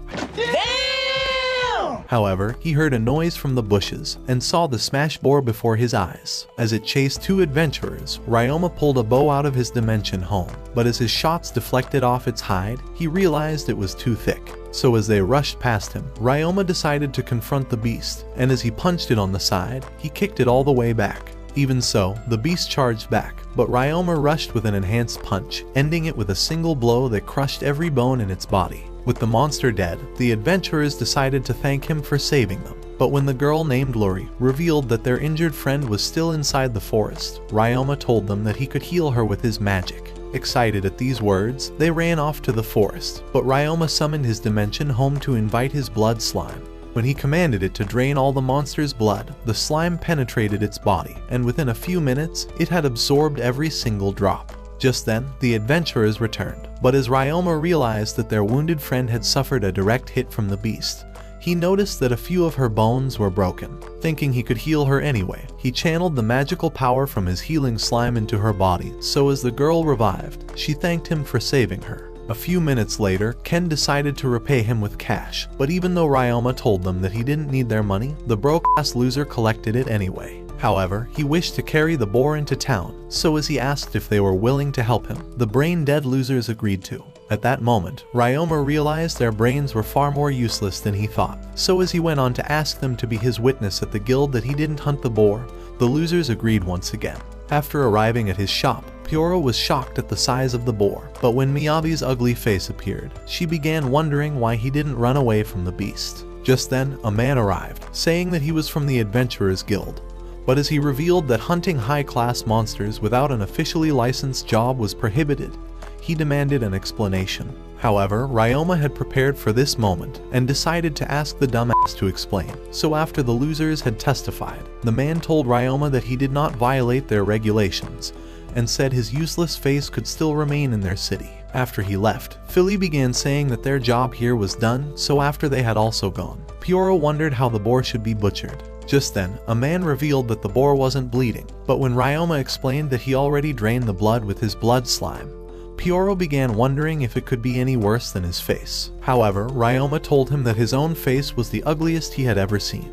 However, he heard a noise from the bushes and saw the smash boar before his eyes. As it chased two adventurers, Ryoma pulled a bow out of his dimension home, but as his shots deflected off its hide, he realized it was too thick. So as they rushed past him, Ryoma decided to confront the beast, and as he punched it on the side, he kicked it all the way back. Even so, the beast charged back, but Ryoma rushed with an enhanced punch, ending it with a single blow that crushed every bone in its body. With the monster dead, the adventurers decided to thank him for saving them. But when the girl named Lori revealed that their injured friend was still inside the forest, Ryoma told them that he could heal her with his magic. Excited at these words, they ran off to the forest, but Ryoma summoned his dimension home to invite his blood slime. When he commanded it to drain all the monster's blood, the slime penetrated its body, and within a few minutes, it had absorbed every single drop. Just then, the adventurers returned, but as Ryoma realized that their wounded friend had suffered a direct hit from the beast, he noticed that a few of her bones were broken. Thinking he could heal her anyway, he channeled the magical power from his healing slime into her body, so as the girl revived, she thanked him for saving her. A few minutes later, Ken decided to repay him with cash, but even though Ryoma told them that he didn't need their money, the broke-ass loser collected it anyway. However, he wished to carry the boar into town, so as he asked if they were willing to help him, the brain-dead losers agreed to. At that moment, Ryoma realized their brains were far more useless than he thought, so as he went on to ask them to be his witness at the guild that he didn't hunt the boar, the losers agreed once again. After arriving at his shop, Pyoro was shocked at the size of the boar, but when Miyabi's ugly face appeared, she began wondering why he didn't run away from the beast. Just then, a man arrived, saying that he was from the Adventurers Guild. But as he revealed that hunting high-class monsters without an officially licensed job was prohibited, he demanded an explanation. However, Ryoma had prepared for this moment and decided to ask the dumbass to explain. So after the losers had testified, the man told Ryoma that he did not violate their regulations and said his useless face could still remain in their city. After he left, Philly began saying that their job here was done, so after they had also gone, Pyoro wondered how the boar should be butchered. Just then, a man revealed that the boar wasn't bleeding, but when Ryoma explained that he already drained the blood with his blood slime, Pyoro began wondering if it could be any worse than his face. However, Ryoma told him that his own face was the ugliest he had ever seen,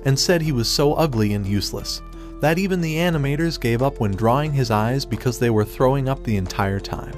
and said he was so ugly and useless that even the animators gave up when drawing his eyes because they were throwing up the entire time.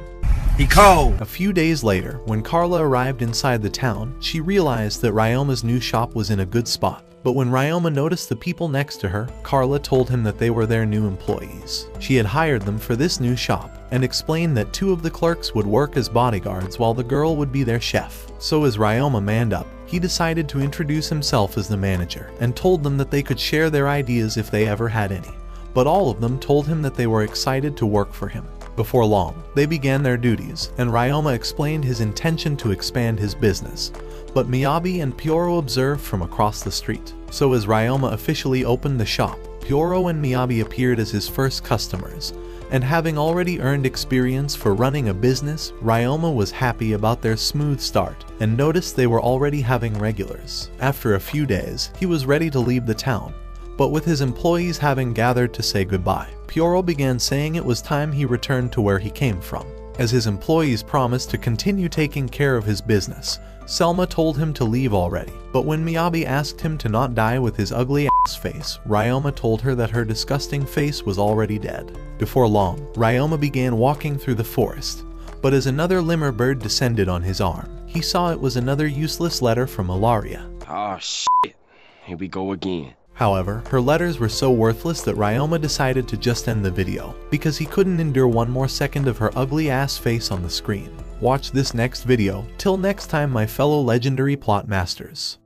He cold. A few days later, when Carla arrived inside the town, she realized that Ryoma's new shop was in a good spot. But when Ryoma noticed the people next to her, Carla told him that they were their new employees. She had hired them for this new shop, and explained that 2 of the clerks would work as bodyguards while the girl would be their chef. So as Ryoma manned up, he decided to introduce himself as the manager, and told them that they could share their ideas if they ever had any. But all of them told him that they were excited to work for him. Before long, they began their duties, and Ryoma explained his intention to expand his business. But Miyabi and Pyoro observed from across the street. So as Ryoma officially opened the shop, Pyoro and Miyabi appeared as his first customers, and having already earned experience for running a business, Ryoma was happy about their smooth start, and noticed they were already having regulars. After a few days, he was ready to leave the town, but with his employees having gathered to say goodbye, Pyoro began saying it was time he returned to where he came from. As his employees promised to continue taking care of his business, Selma told him to leave already. But when Miyabi asked him to not die with his ugly ass face, Ryoma told her that her disgusting face was already dead. Before long, Ryoma began walking through the forest, but as another lemur bird descended on his arm, he saw it was another useless letter from Ilaria. Oh shit, here we go again. However, her letters were so worthless that Ryoma decided to just end the video, because he couldn't endure one more second of her ugly ass face on the screen. Watch this next video. Till next time, my fellow legendary plot masters.